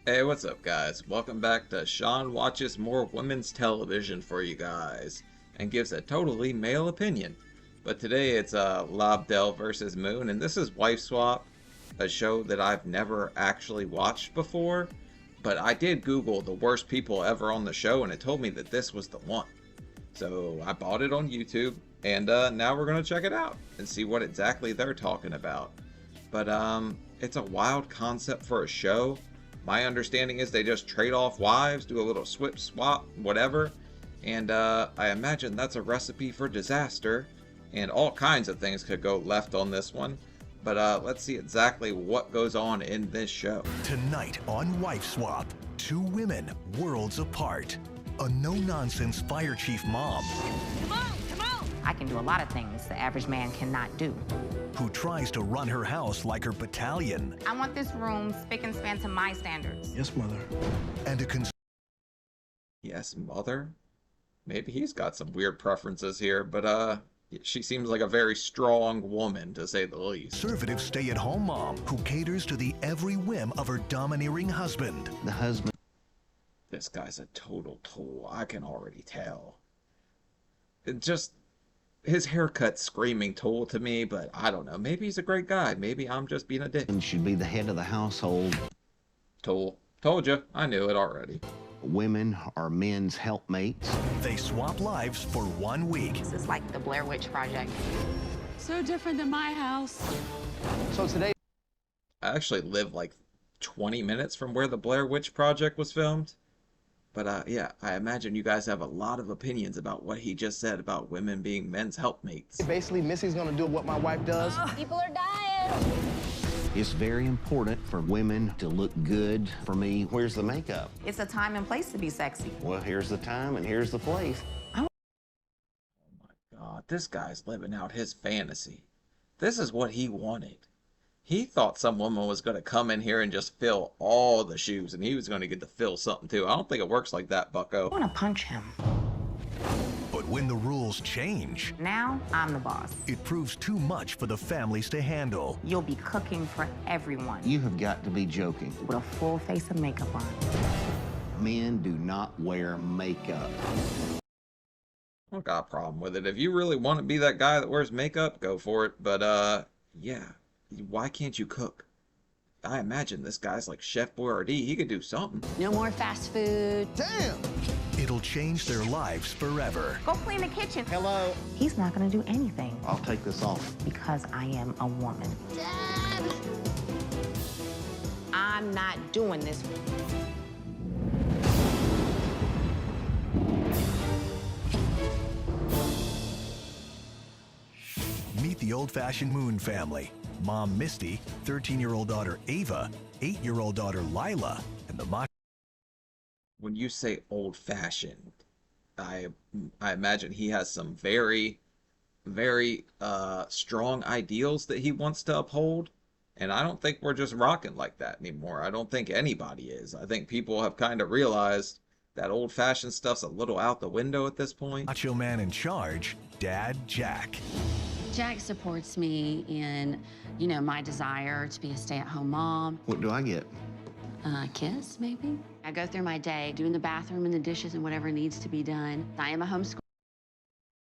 Hey, what's up, guys? Welcome back to Sean Watches More Women's Television for you guys, and gives a totally male opinion. But today it's Lobdell versus Moon, and this is Wife Swap, a show that I've never actually watched before, but I did Google the worst people ever on the show, and it told me that this was the one. So I bought it on YouTube, and now we're going to check it out and see what exactly they're talking about. But it's a wild concept for a show. My understanding is they just trade off wives, do a little swip swap, whatever, and I imagine that's a recipe for disaster, and all kinds of things could go left on this one. But let's see exactly what goes on in this show. Tonight on Wife Swap, two women worlds apart. A no-nonsense fire chief mom Come on, come on! I can do a lot of things the average man cannot do. who tries to run her house like her battalion. I want this room spick and span to my standards. Yes, mother. And a Yes, mother? Maybe he's got some weird preferences here, but she seems like a very strong woman, to say the least. conservative stay-at-home mom who caters to the every whim of her domineering husband. The husband. This guy's a total tool, I can already tell. It just... his haircut's screaming tool to me, but I don't know. Maybe he's a great guy. Maybe I'm just being a dick. Should be the head of the household. Tool. Told you. I knew it already. Women are men's helpmates. They swap lives for 1 week. This is like the Blair Witch Project. So different than my house. So today, I actually live like 20 minutes from where the Blair Witch Project was filmed. But yeah, I imagine you guys have a lot of opinions about what he just said about women being men's helpmates. Basically, Missy's gonna do what my wife does. People are dying. it's very important for women to look good. For me, where's the makeup? It's a time and place to be sexy. Well, here's the time and here's the place. God, this guy's living out his fantasy. This is what he wanted. He thought some woman was going to come in here and just fill all the shoes, and he was going to get to fill something too. I don't think it works like that, bucko. I want to punch him. But when the rules change, Now, I'm the boss. it proves too much for the families to handle. You'll be cooking for everyone You have got to be joking. with a full face of makeup on. Men do not wear makeup. I don't got a problem with it. If you really want to be that guy that wears makeup, go for it. But yeah, why can't you cook? I imagine this guy's like Chef Boyardee. He could do something. No more fast food. Damn! It'll change their lives forever. Go clean the kitchen. Hello. He's not going to do anything I'll take this off. because I am a woman. Dad. I'm not doing this. Meet the old-fashioned Moon family. Mom Misty, 13-year-old daughter Ava, 8-year-old daughter Lila, and the When you say old-fashioned, I imagine he has some very, very strong ideals that he wants to uphold. And I don't think we're just rocking like that anymore. I don't think anybody is. I think people have kind of realized that old-fashioned stuff's a little out the window at this point. macho man in charge, Dad Jack. Jack supports me in, my desire to be a stay-at-home mom. What do I get? Kiss, maybe? I go through my day doing the bathroom and the dishes and whatever needs to be done. I am a homeschool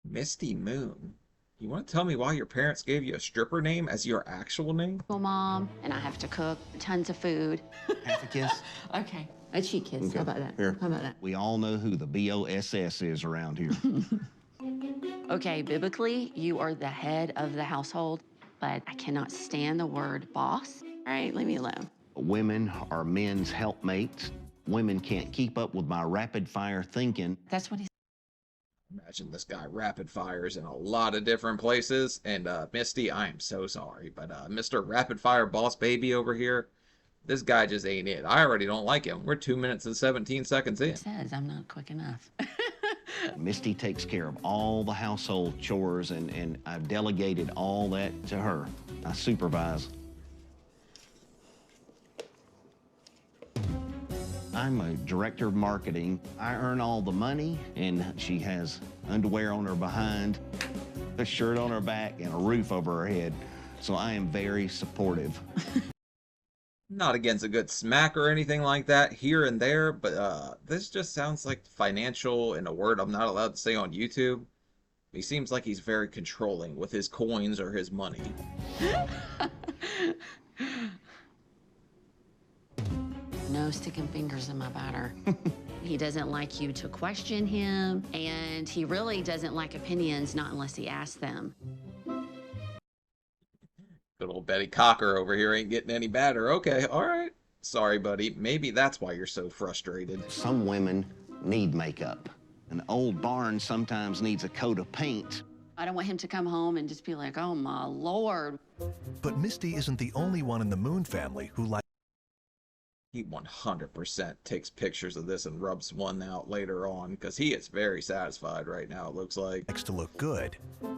Misty Moon. You want to tell me why your parents gave you a stripper name as your actual name? mom, and I have to cook tons of food. Half a kiss? Okay, a cheek kiss. Okay. How about that? Here. How about that? We all know who the BOSS is around here. Okay, biblically, you are the head of the household, but I cannot stand the word boss. All right, leave me alone. Women are men's helpmates. Women can't keep up with my rapid-fire thinking. That's what he Imagine this guy rapid fires in a lot of different places. And Misty, I am so sorry, but Mr. Rapid Fire Boss Baby over here, this guy just ain't it. I already don't like him. We're 2 minutes and 17 seconds in. says. I'm not quick enough. Misty takes care of all the household chores, and I've delegated all that to her. I supervise. I'm a director of marketing. I earn all the money, and she has underwear on her behind, a shirt on her back, and a roof over her head. So I am very supportive. Not against a good smack or anything like that here and there, but this just sounds like financial in a word I'm not allowed to say on YouTube. He seems like he's very controlling with his coins or his money. No sticking fingers in my batter. He doesn't like you to question him, and he really doesn't like opinions, not unless he asks them. Good old Betty Cocker over here ain't getting any better. Okay, all right. Sorry, buddy. Maybe that's why you're so frustrated. Some women need makeup. An old barn sometimes needs a coat of paint. I don't want him to come home and just be like, oh my Lord. But Misty isn't the only one in the Moon family who likes He 100% takes pictures of this and rubs one out later on because he is very satisfied right now, it looks like. to look good.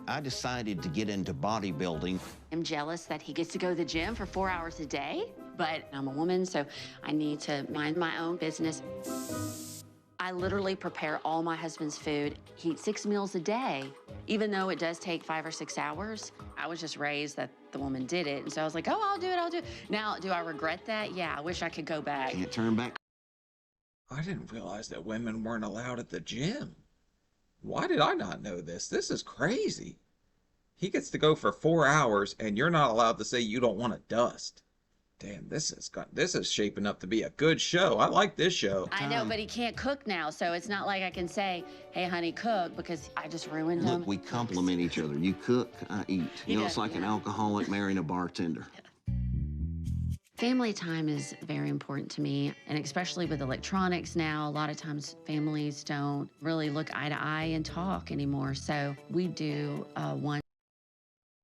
I decided to get into bodybuilding. I'm jealous that he gets to go to the gym for 4 hours a day, but I'm a woman, so I need to mind my own business. I literally prepare all my husband's food. He eats 6 meals a day. Even though it does take 5 or 6 hours, I was just raised that the woman did it. And so I was like, oh, I'll do it. Now, do I regret that? Yeah, I wish I could go back. Can't turn back. I didn't realize that women weren't allowed at the gym. Why did I not know this? This is crazy. He gets to go for 4 hours and you're not allowed to say you don't want to dust. Damn, this is shaping up to be a good show. I like this show. I know, but he can't cook now, so it's not like I can say, hey, honey, cook, because I just ruined him. Look, we complement each other. You cook, I eat. You know, it's like an alcoholic marrying a bartender. Family time is very important to me, and especially with electronics now, a lot of times families don't really look eye to eye and talk anymore. So we do one.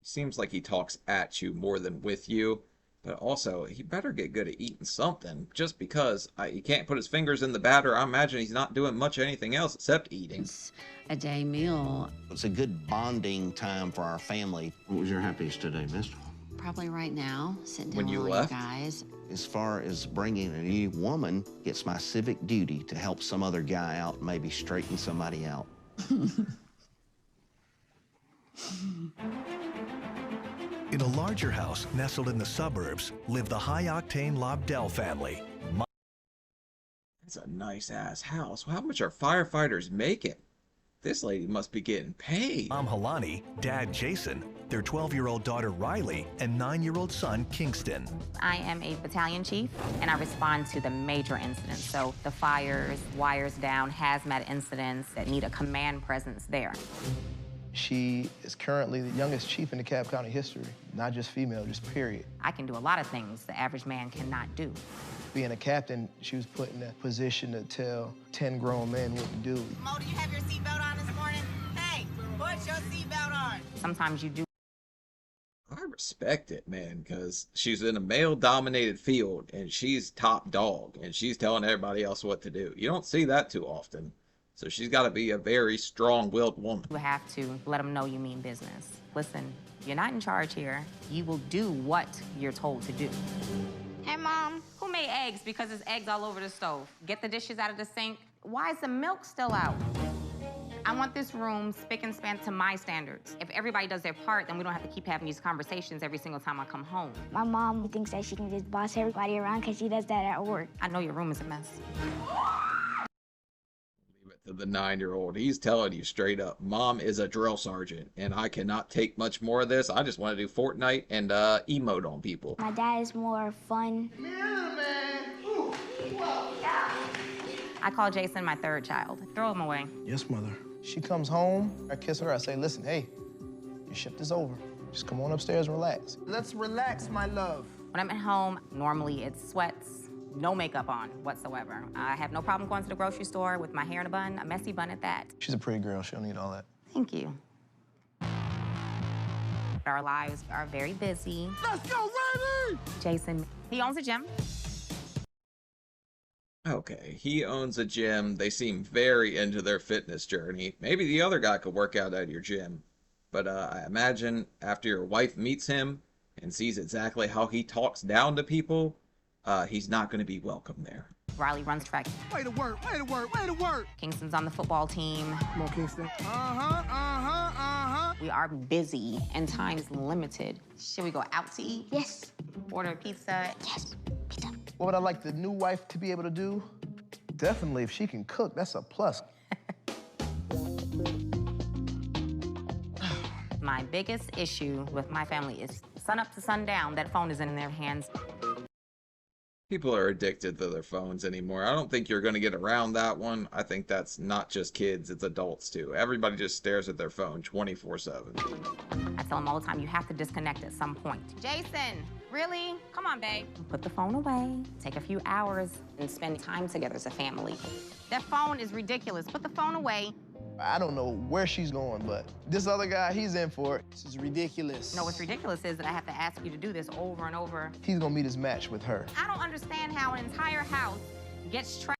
Seems like he talks at you more than with you. But also, he better get good at eating something. Just because he can't put his fingers in the batter, I imagine he's not doing much anything else except eating. A day meal. It's a good bonding time for our family. What was your happiest today, mister? Probably right now, sitting down When you with all left? you guys. As far as bringing a new woman, it's my civic duty to help some other guy out and maybe straighten somebody out. In a larger house nestled in the suburbs live the high-octane Lobdell family. That's a nice-ass house. How much are firefighters making? This lady must be getting paid. Mom Halani, Dad Jason, their 12-year-old daughter Riley, and 9-year-old son Kingston. I am a battalion chief, and I respond to the major incidents. So the fires, wires down, hazmat incidents that need a command presence there. She is currently the youngest chief in DeKalb County history, not just female, just period. I can do a lot of things the average man cannot do. Being a captain, she was put in a position to tell 10 grown men what to do. Mo, do you have your seatbelt on this morning? Hey, put your seatbelt on. Sometimes you do. I respect it, man, because she's in a male-dominated field, and she's top dog, and she's telling everybody else what to do. You don't see that too often. So she's got to be a very strong-willed woman. You have to let them know you mean business. Listen, you're not in charge here. You will do what you're told to do. Hey, Mom. Who made eggs? Because there's eggs all over the stove. Get the dishes out of the sink. Why is the milk still out? I want this room spick and span to my standards. If everybody does their part, then we don't have to keep having these conversations every single time I come home. My mom thinks that she can just boss everybody around because she does that at work. I know your room is a mess. To the 9-year-old, he's telling you straight up, Mom is a drill sergeant, and I cannot take much more of this. I just want to do Fortnite and emote on people. My dad is more fun. I call Jason my third child. Throw him away. Yes, mother. She comes home, I kiss her, I say, listen, hey, your shift is over. Just come on upstairs and relax. Let's relax, my love. When I'm at home, normally it's sweats, no makeup on whatsoever. I have no problem going to the grocery store with my hair in a bun, a messy bun at that. She's a pretty girl, she don't need all that. Thank you. Our lives are very busy. Let's go, Riley! Jason, he owns a gym. Okay, he owns a gym. They seem very into their fitness journey. Maybe the other guy could work out at your gym. But I imagine after your wife meets him and sees exactly how he talks down to people, he's not going to be welcome there. Riley runs track. Way to work, way to work, way to work! Kingston's on the football team. Come on, Kingston. We are busy and time's limited. Should we go out to eat? Yes. Order a pizza? Yes. Pizza. What would I like the new wife to be able to do? Definitely, if she can cook, that's a plus. My biggest issue with my family is sun up to sundown, that phone is in their hands. People are addicted to their phones anymore. I don't think you're going to get around that one. I think that's not just kids, it's adults too. Everybody just stares at their phone 24/7. I tell them all the time, you have to disconnect at some point. Jason, really? Come on, babe. Put the phone away. Take a few hours and spend time together as a family. That phone is ridiculous. Put the phone away. I don't know where she's going, but this other guy, he's in for it. This is ridiculous. No, what's ridiculous is that I have to ask you to do this over and over. He's gonna meet his match with her. I don't understand how an entire house gets trapped.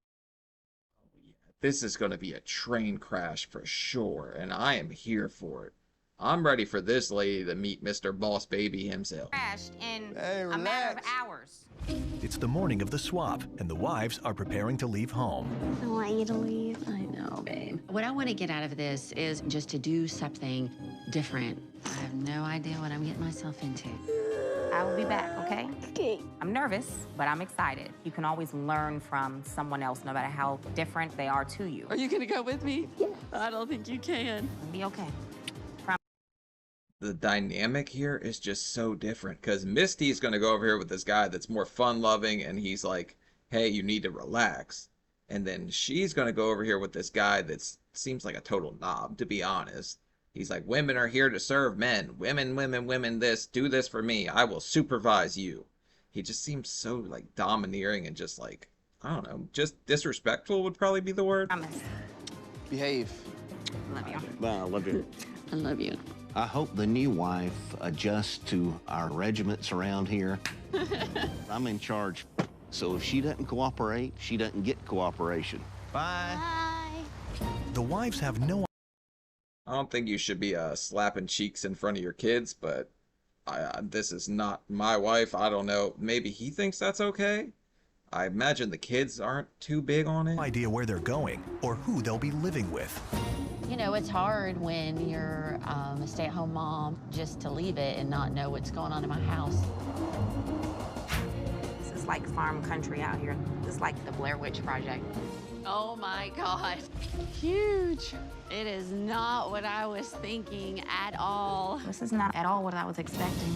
This is going to be a train crash for sure, and I am here for it. I'm ready for this lady to meet Mr. Boss Baby himself. Crashed in Hey, a matter of relax. hours. It's the morning of the swap, and the wives are preparing to leave home. I want you to leave. I know, babe. What I want to get out of this is just to do something different. I have no idea what I'm getting myself into. I will be back, okay? Okay. I'm nervous, but I'm excited. You can always learn from someone else, no matter how different they are to you. Are you going to go with me? I don't think you can. It'll be okay. The dynamic here is just so different because Misty's going to go over here with this guy that's more fun-loving, and he's like, hey, you need to relax. And then she's going to go over here with this guy that seems like a total knob, to be honest. He's like, women are here to serve men. Women, women, women, this. Do this for me. I will supervise you. He just seems so, like, domineering and just, like, I don't know, just disrespectful would probably be the word. Promise. Behave. Love you. Well, I love you. I love you. I hope the new wife adjusts to our regiments around here. I'm in charge, so if she doesn't cooperate, she doesn't get cooperation. Bye. Bye. The wives have no I don't think you should be slapping cheeks in front of your kids, but this is not my wife. I don't know. Maybe he thinks that's okay. I imagine the kids aren't too big on it. idea where they're going or who they'll be living with. You know, it's hard when you're a stay-at-home mom just to leave it and not know what's going on in my house. This is like farm country out here. This is like the Blair Witch Project. Oh my God, huge. It is not what I was thinking at all. This is not at all what I was expecting.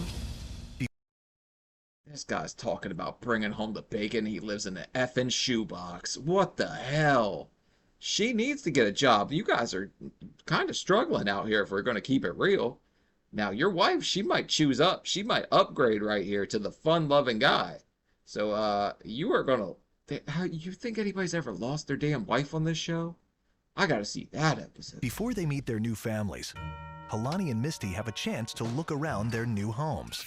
This guy's talking about bringing home the bacon. He lives in an effing shoebox. What the hell? She needs to get a job. You guys are kind of struggling out here if we're going to keep it real. Now, your wife, she might choose up. She might upgrade right here to the fun-loving guy. So, you are going to... You think anybody's ever lost their damn wife on this show? I got to see that episode. Before they meet their new families, Halani and Misty have a chance to look around their new homes.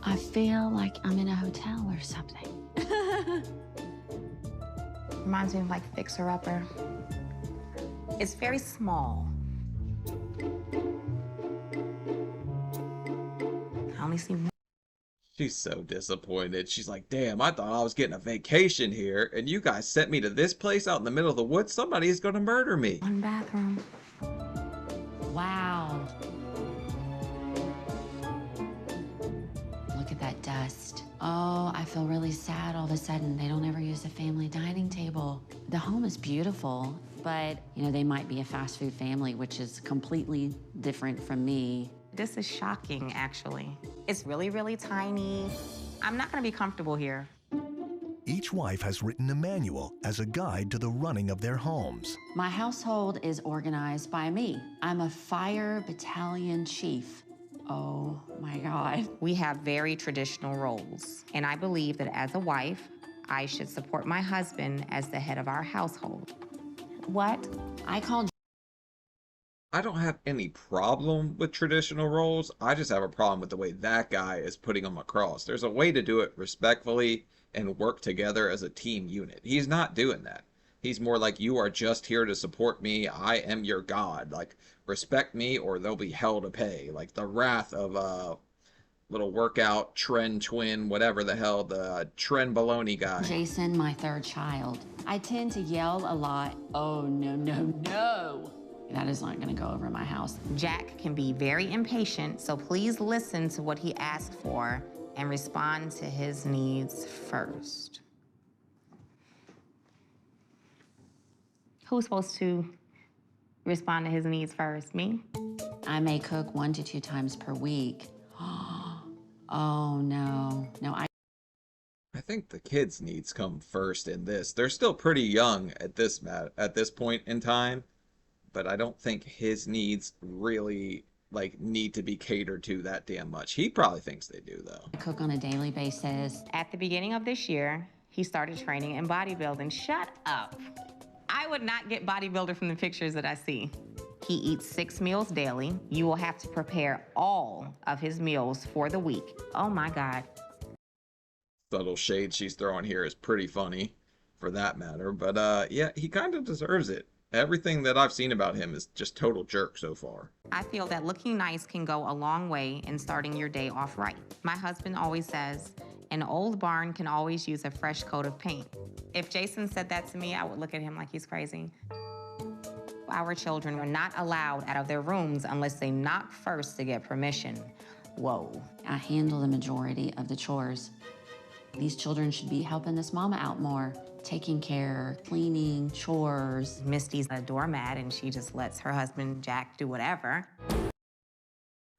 I feel like I'm in a hotel or something. Reminds me of like Fixer Upper. It's very small. I only see one. She's so disappointed. She's like, damn, I thought I was getting a vacation here, and you guys sent me to this place out in the middle of the woods. Somebody is going to murder me. One bathroom. Wow. Look at that dust. Oh, I feel really sad all of a sudden. They don't ever use the family dining table. The home is beautiful, but, you know, they might be a fast food family, which is completely different from me. This is shocking, actually. It's really, really tiny. I'm not gonna be comfortable here. Each wife has written a manual as a guide to the running of their homes. My household is organized by me. I'm a fire battalion chief. Oh my God. We have very traditional roles, and I believe that as a wife, I should support my husband as the head of our household. What? I call I don't have any problem with traditional roles. I just have a problem with the way that guy is putting them across. There's a way to do it respectfully and work together as a team unit. He's not doing that. He's more like, you are just here to support me. I am your god. Like, respect me or there'll be hell to pay. Like the wrath of little workout trend twin, whatever the hell, the trend baloney guy. Jason, my third child. I tend to yell a lot. Oh, no, no, no. That is not gonna go over my house. Jack can be very impatient, so please listen to what he asks for and respond to his needs first. Who's supposed to respond to his needs first? Me? I may cook 1 to 2 times per week. Oh, no. No, I think the kids' needs come first in this. They're still pretty young at this point in time, but I don't think his needs really like need to be catered to that damn much. He probably thinks they do though. I cook on a daily basis. At the beginning of this year, he started training in bodybuilding. Shut up. I would not get bodybuilder from the pictures that I see. He eats 6 meals daily. You will have to prepare all of his meals for the week. Oh my God. Subtle shade she's throwing here is pretty funny for that matter, but yeah, he kind of deserves it. Everything that I've seen about him is just total jerk so far. I feel that looking nice can go a long way in starting your day off right. My husband always says, an old barn can always use a fresh coat of paint. If Jason said that to me, I would look at him like he's crazy. Our children are not allowed out of their rooms unless they knock first to get permission. Whoa. I handle the majority of the chores. These children should be helping this mama out more, taking care, cleaning, chores. Misty's a doormat and she just lets her husband, Jack, do whatever.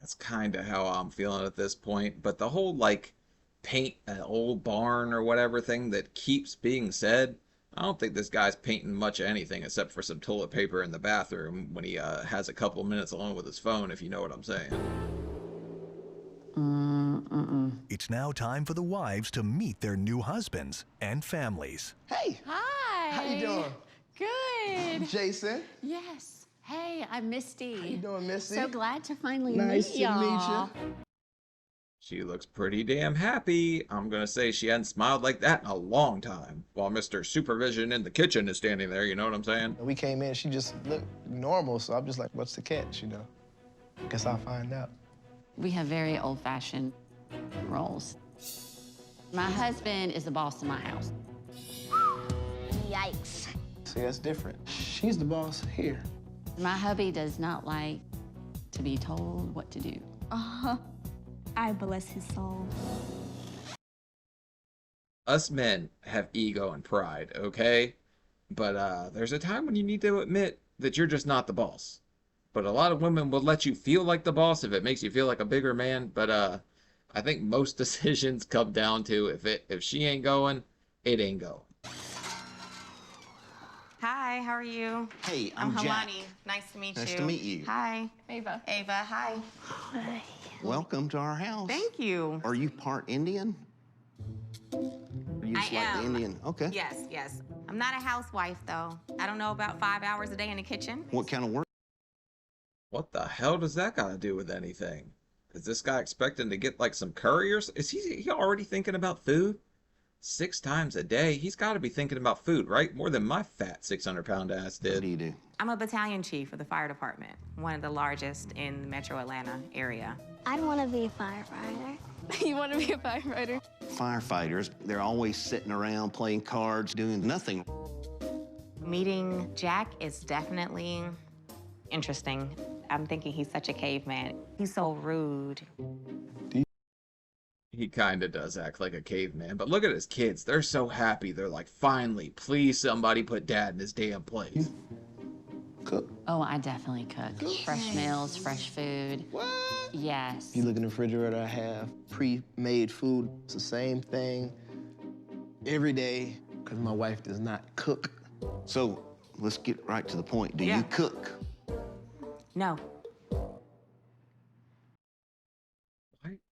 That's kind of how I'm feeling at this point, but the whole like paint an old barn or whatever thing that keeps being said, I don't think this guy's painting much of anything except for some toilet paper in the bathroom when he has a couple minutes alone with his phone, if you know what I'm saying. It's now time for the wives to meet their new husbands and families. Hey, Hi. how you doing? Good. Jason. Yes. Hey, I'm Misty. How you doing, Missy? So glad to finally Nice meet to y'all. meet you. She looks pretty damn happy. I'm gonna say she hadn't smiled like that in a long time. While Mr. Supervision in the kitchen is standing there, you know what I'm saying? We came in, she just looked normal, so I'm just like, what's the catch, you know? Guess I'll find out. We have very old-fashioned roles. My husband is the boss of my house. Yikes. See, that's different. She's the boss here. My hubby does not like to be told what to do. I bless his soul. Us men have ego and pride, okay? But there's a time when you need to admit that you're just not the boss. But a lot of women will let you feel like the boss if it makes you feel like a bigger man. But I think most decisions come down to if she ain't going, it ain't going. Hi, how are you? Hey, I'm Jack. Halani. Nice to meet you. Nice to meet you. Hi. Ava. Ava, hi. Welcome to our house. Thank you. Are you part Indian? Are you just I like am. the Indian? Okay. Yes, yes. I'm not a housewife, though. I don't know about 5 hours a day in the kitchen. What kind of work? What the hell does that got to do with anything? Is this guy expecting to get like some curry or is he already thinking about food? 6 times a day? He's got to be thinking about food, right? More than my fat 600-pound ass What did. do you do? I'm a battalion chief of the fire department, one of the largest in the metro Atlanta area. I'd want to be a firefighter. You want to be a firefighter? Firefighters, they're always sitting around playing cards, doing nothing. Meeting Jack is definitely interesting. I'm thinking he's such a caveman. He's so rude. He kind of does act like a caveman, but look at his kids. They're so happy. They're like, finally, please somebody put dad in his damn place. Cook. Oh, I definitely cook. Fresh meals, fresh food. What? Yes. You look in the refrigerator, I have pre-made food. It's the same thing every day, because my wife does not cook. So let's get right to the point. Do Yeah. you cook? No.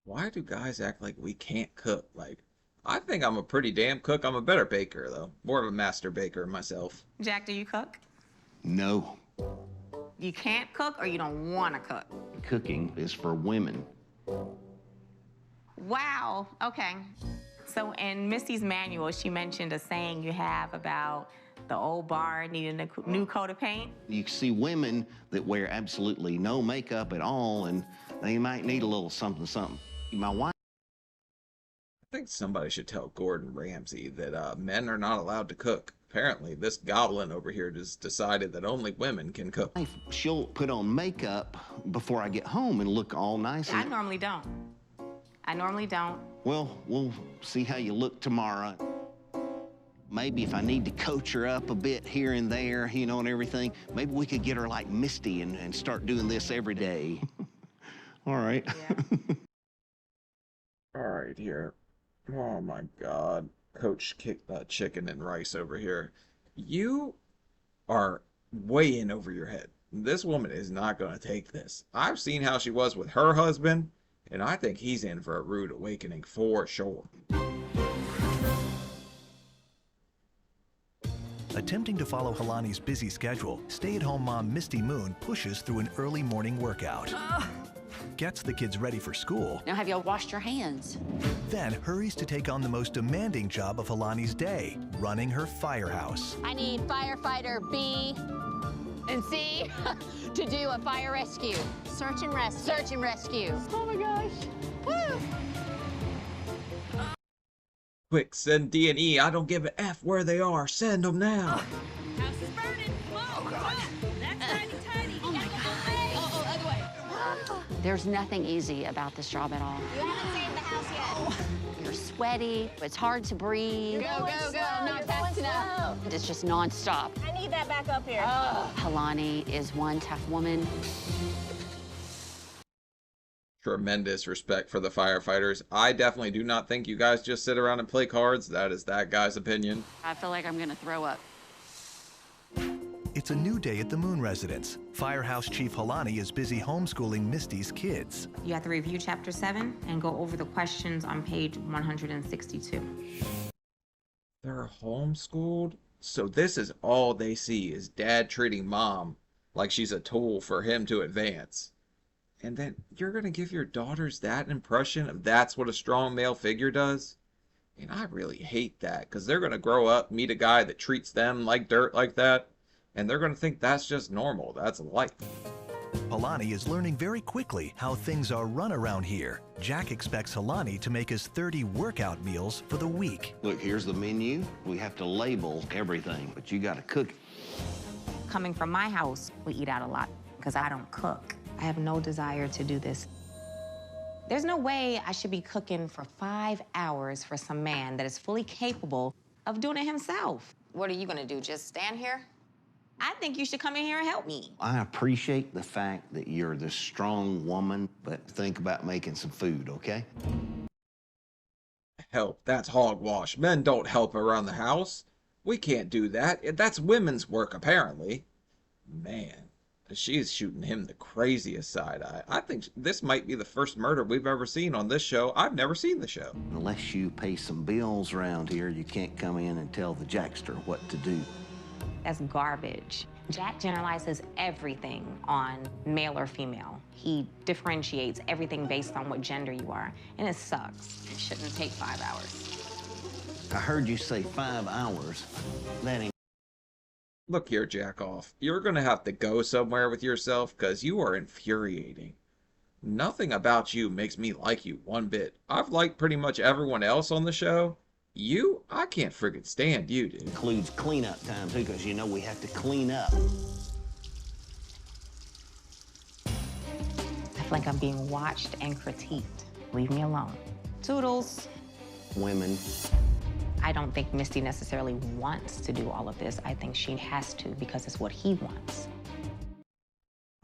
Why do guys act like we can't cook? Like, I think I'm a pretty damn cook. I'm a better baker, though. More of a master baker myself. Jack, do you cook? No. You can't cook or you don't want to cook? Cooking is for women. Wow. Okay. So in Misty's manual, she mentioned a saying you have about the old barn needing a new coat of paint. You see women that wear absolutely no makeup at all, and they might need a little something. My wife. I think somebody should tell Gordon Ramsay that men are not allowed to cook. Apparently, this goblin over here just decided that only women can cook. She'll put on makeup before I get home and look all nice. I normally don't. Well, we'll see how you look tomorrow. Maybe if I need to coach her up a bit here and there, you know, and everything, maybe we could get her like Misty and start doing this every day. All right. Yeah. All right, here. Oh my God. Coach kicked that chicken and rice over here. You are way in over your head. This woman is not going to take this. I've seen how she was with her husband, and I think he's in for a rude awakening for sure. Attempting to follow Helani's busy schedule, stay-at-home mom Misty Moon pushes through an early morning workout. Gets the kids ready for school. Now have y'all washed your hands? Then hurries to take on the most demanding job of Helani's day, running her firehouse. I need firefighter B and C to do a fire rescue. Search and rescue. Search and rescue. Oh my gosh. Woo! Quick, send D&E. I don't give a F where they are. Send them now. House is burning. Come on. Oh, God. That's tiny. Oh my God. Other way. There's nothing easy about this job at all. You haven't saved the house yet. You're sweaty. It's hard to breathe. Go, not fast enough. It's just nonstop. I need that back up here. Helani is one tough woman. Tremendous respect for the firefighters. I definitely do not think you guys just sit around and play cards. That is that guy's opinion. I feel like I'm gonna throw up. It's a new day at the Moon residence. Firehouse Chief Helani is busy homeschooling Misty's kids. You have to review chapter 7 and go over the questions on page 162. They're homeschooled? So this is all they see is dad treating mom like she's a tool for him to advance. And then you're going to give your daughters that impression of that's what a strong male figure does? And I really hate that because they're going to grow up, meet a guy that treats them like dirt like that, and they're going to think that's just normal. That's life. Helani is learning very quickly how things are run around here. Jack expects Helani to make us 30 workout meals for the week. Look, here's the menu. We have to label everything, but you got to cook it. Coming from my house, we eat out a lot because I don't cook. I have no desire to do this. There's no way I should be cooking for 5 hours for some man that is fully capable of doing it himself. What are you gonna do, just stand here? I think you should come in here and help me. I appreciate the fact that you're this strong woman, but think about making some food, okay? Help, that's hogwash. Men don't help around the house. We can't do that. That's women's work, apparently. Man. She's shooting him the craziest side eye. I think this might be the first murder we've ever seen on this show. I've never seen the show. Unless you pay some bills around here, you can't come in and tell the Jackster what to do. That's garbage. Jack generalizes everything on male or female. He differentiates everything based on what gender you are, and it sucks. It shouldn't take 5 hours. I heard you say 5 hours. That ain't... Look here, Jackoff. You're gonna have to go somewhere with yourself, because you are infuriating. Nothing about you makes me like you one bit. I've liked pretty much everyone else on the show. You, I can't friggin' stand you, dude. Includes cleanup time, too, because you know we have to clean up. I feel like I'm being watched and critiqued. Leave me alone. Toodles. Women. I don't think Misty necessarily wants to do all of this. I think she has to because it's what he wants.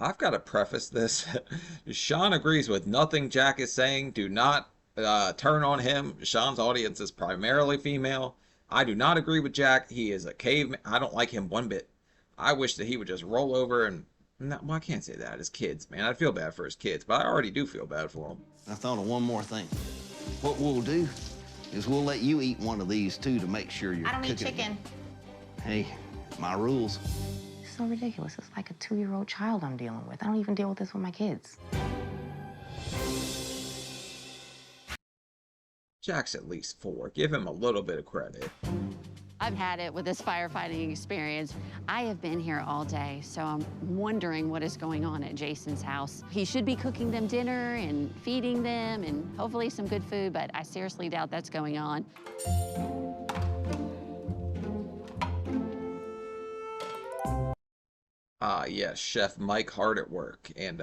I've got to preface this. Sean agrees with nothing Jack is saying. Do not turn on him. Sean's audience is primarily female. I do not agree with Jack. He is a caveman. I don't like him one bit. I wish that he would just roll over and... No, well, I can't say that. His kids, man. I feel bad for his kids, but I already do feel bad for him. I thought of one more thing. What we'll do is we'll let you eat one of these, too, to make sure you're I don't cooking. eat chicken. Hey, my rules. It's so ridiculous. It's like a 2-year-old child I'm dealing with. I don't even deal with this with my kids. Jack's at least 4. Give him a little bit of credit. I've had it with this firefighting experience. I have been here all day, so I'm wondering what is going on at Jason's house. He should be cooking them dinner and feeding them and hopefully some good food, but I seriously doubt that's going on. Yes, Chef Mike hard at work. And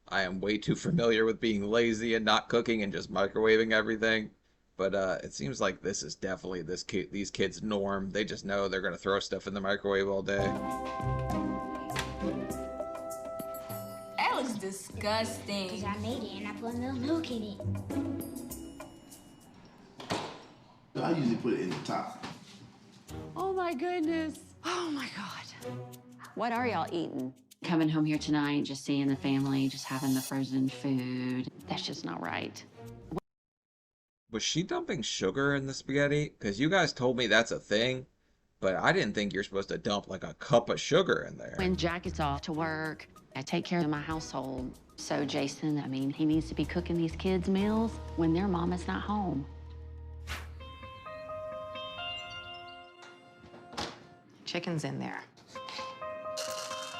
I am way too familiar with being lazy and not cooking and just microwaving everything. But it seems like this is definitely these kids' norm. They just know they're gonna throw stuff in the microwave all day. That looks disgusting. Because I made it and I put a little milk in it. I usually put it in the top. Oh my goodness. Oh my God. What are y'all eating? Coming home here tonight, just seeing the family, just having the frozen food. That's just not right. Was she dumping sugar in the spaghetti? Because you guys told me that's a thing, but I didn't think you're supposed to dump like a cup of sugar in there. When Jack gets off to work, I take care of my household. So Jason, I mean, he needs to be cooking these kids' meals when their mama's not home. Chicken's in there.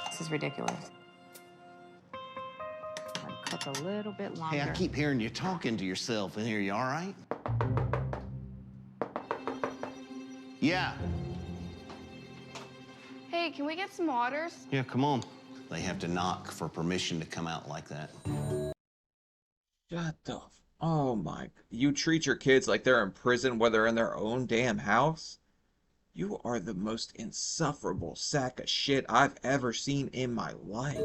This is ridiculous. Cook a little bit longer. Hey, I keep hearing you talking to yourself in here. You all right? Yeah. Hey, can we get some waters? Yeah, come on. They have to knock for permission to come out like that. Shut the Oh my. You treat your kids like they're in prison when they're in their own damn house? You are the most insufferable sack of shit I've ever seen in my life.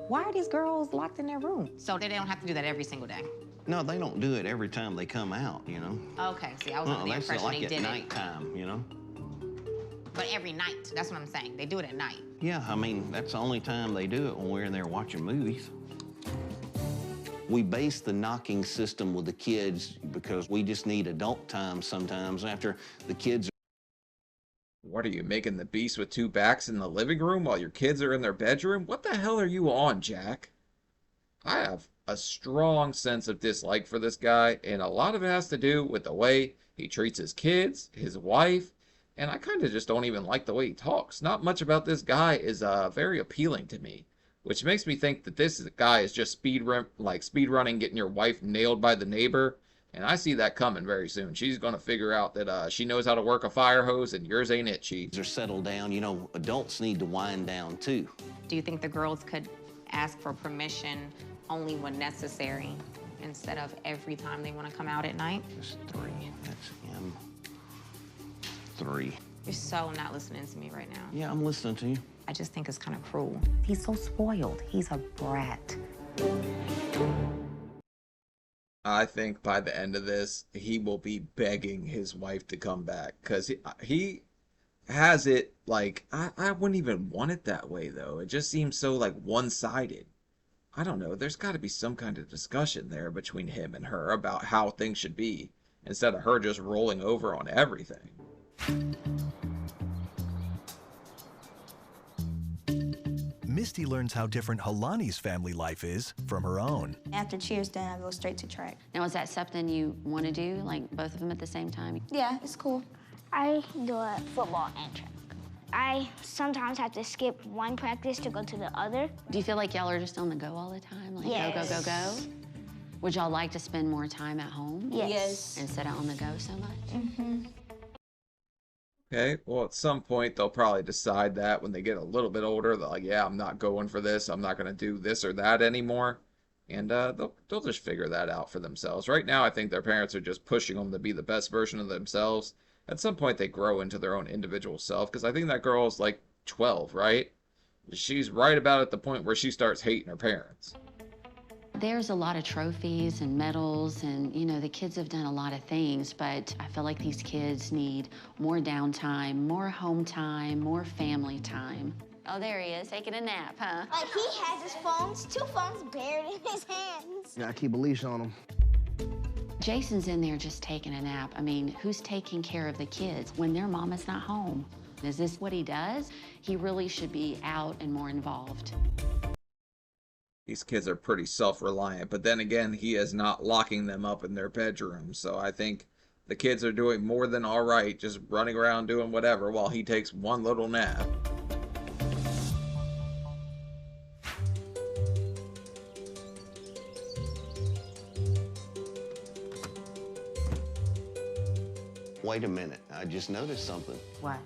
Why are these girls locked in their room? So they don't have to do that every single day. No, they don't do it every time they come out, you know? Okay, see, I was under the That's impression like they at did it. nighttime, you know? But every night, that's what I'm saying. They do it at night. Yeah, I mean, that's the only time they do it, when we're in there watching movies. We base the knocking system with the kids because we just need adult time sometimes after the kids. What are you, making the beast with two backs in the living room while your kids are in their bedroom? What the hell are you on, Jack? I have a strong sense of dislike for this guy, and a lot of it has to do with the way he treats his kids, his wife, and I kind of just don't even like the way he talks. Not much about this guy is very appealing to me, which makes me think that this guy is just speed running, getting your wife nailed by the neighbor. And I see that coming very soon. She's going to figure out that she knows how to work a fire hose, and yours ain't itchy. Are settled down. You know, adults need to wind down, too. Do you think the girls could ask for permission only when necessary instead of every time they want to come out at night? Just 3. That's him. 3. You're so not listening to me right now. Yeah, I'm listening to you. I just think it's kind of cruel. He's so spoiled. He's a brat. I think by the end of this, he will be begging his wife to come back. Because he has it, like, I wouldn't even want it that way, though. It just seems so, like, one-sided. I don't know. There's got to be some kind of discussion there between him and her about how things should be, instead of her just rolling over on everything. Misty learns how different Halani's family life is from her own. After cheers done, I go straight to track. Now, is that something you want to do, like both of them at the same time? Yeah, it's cool. I do a football and track. I sometimes have to skip one practice to go to the other. Do you feel like y'all are just on the go all the time? Like Yes. go, go, go, go? Would y'all like to spend more time at home? Yes. Instead of on the go so much? Mm-hmm. Okay, well, at some point, they'll probably decide that when they get a little bit older. They're like, yeah, I'm not going for this. I'm not going to do this or that anymore. And they'll just figure that out for themselves. Right now, I think their parents are just pushing them to be the best version of themselves. At some point, they grow into their own individual self, because I think that girl is like 12, right? She's right about at the point where she starts hating her parents. There's a lot of trophies and medals, and, you know, the kids have done a lot of things, but I feel like these kids need more downtime, more home time, more family time. Oh, there he is, taking a nap, huh? Like, he has his phones, 2 phones buried in his hands. Yeah, I keep a leash on him. Jason's in there just taking a nap. I mean, who's taking care of the kids when their mama's not home? Is this what he does? He really should be out and more involved. These kids are pretty self-reliant, but then again, he is not locking them up in their bedroom. So I think the kids are doing more than all right, just running around doing whatever while he takes one little nap. Wait a minute. I just noticed something. What?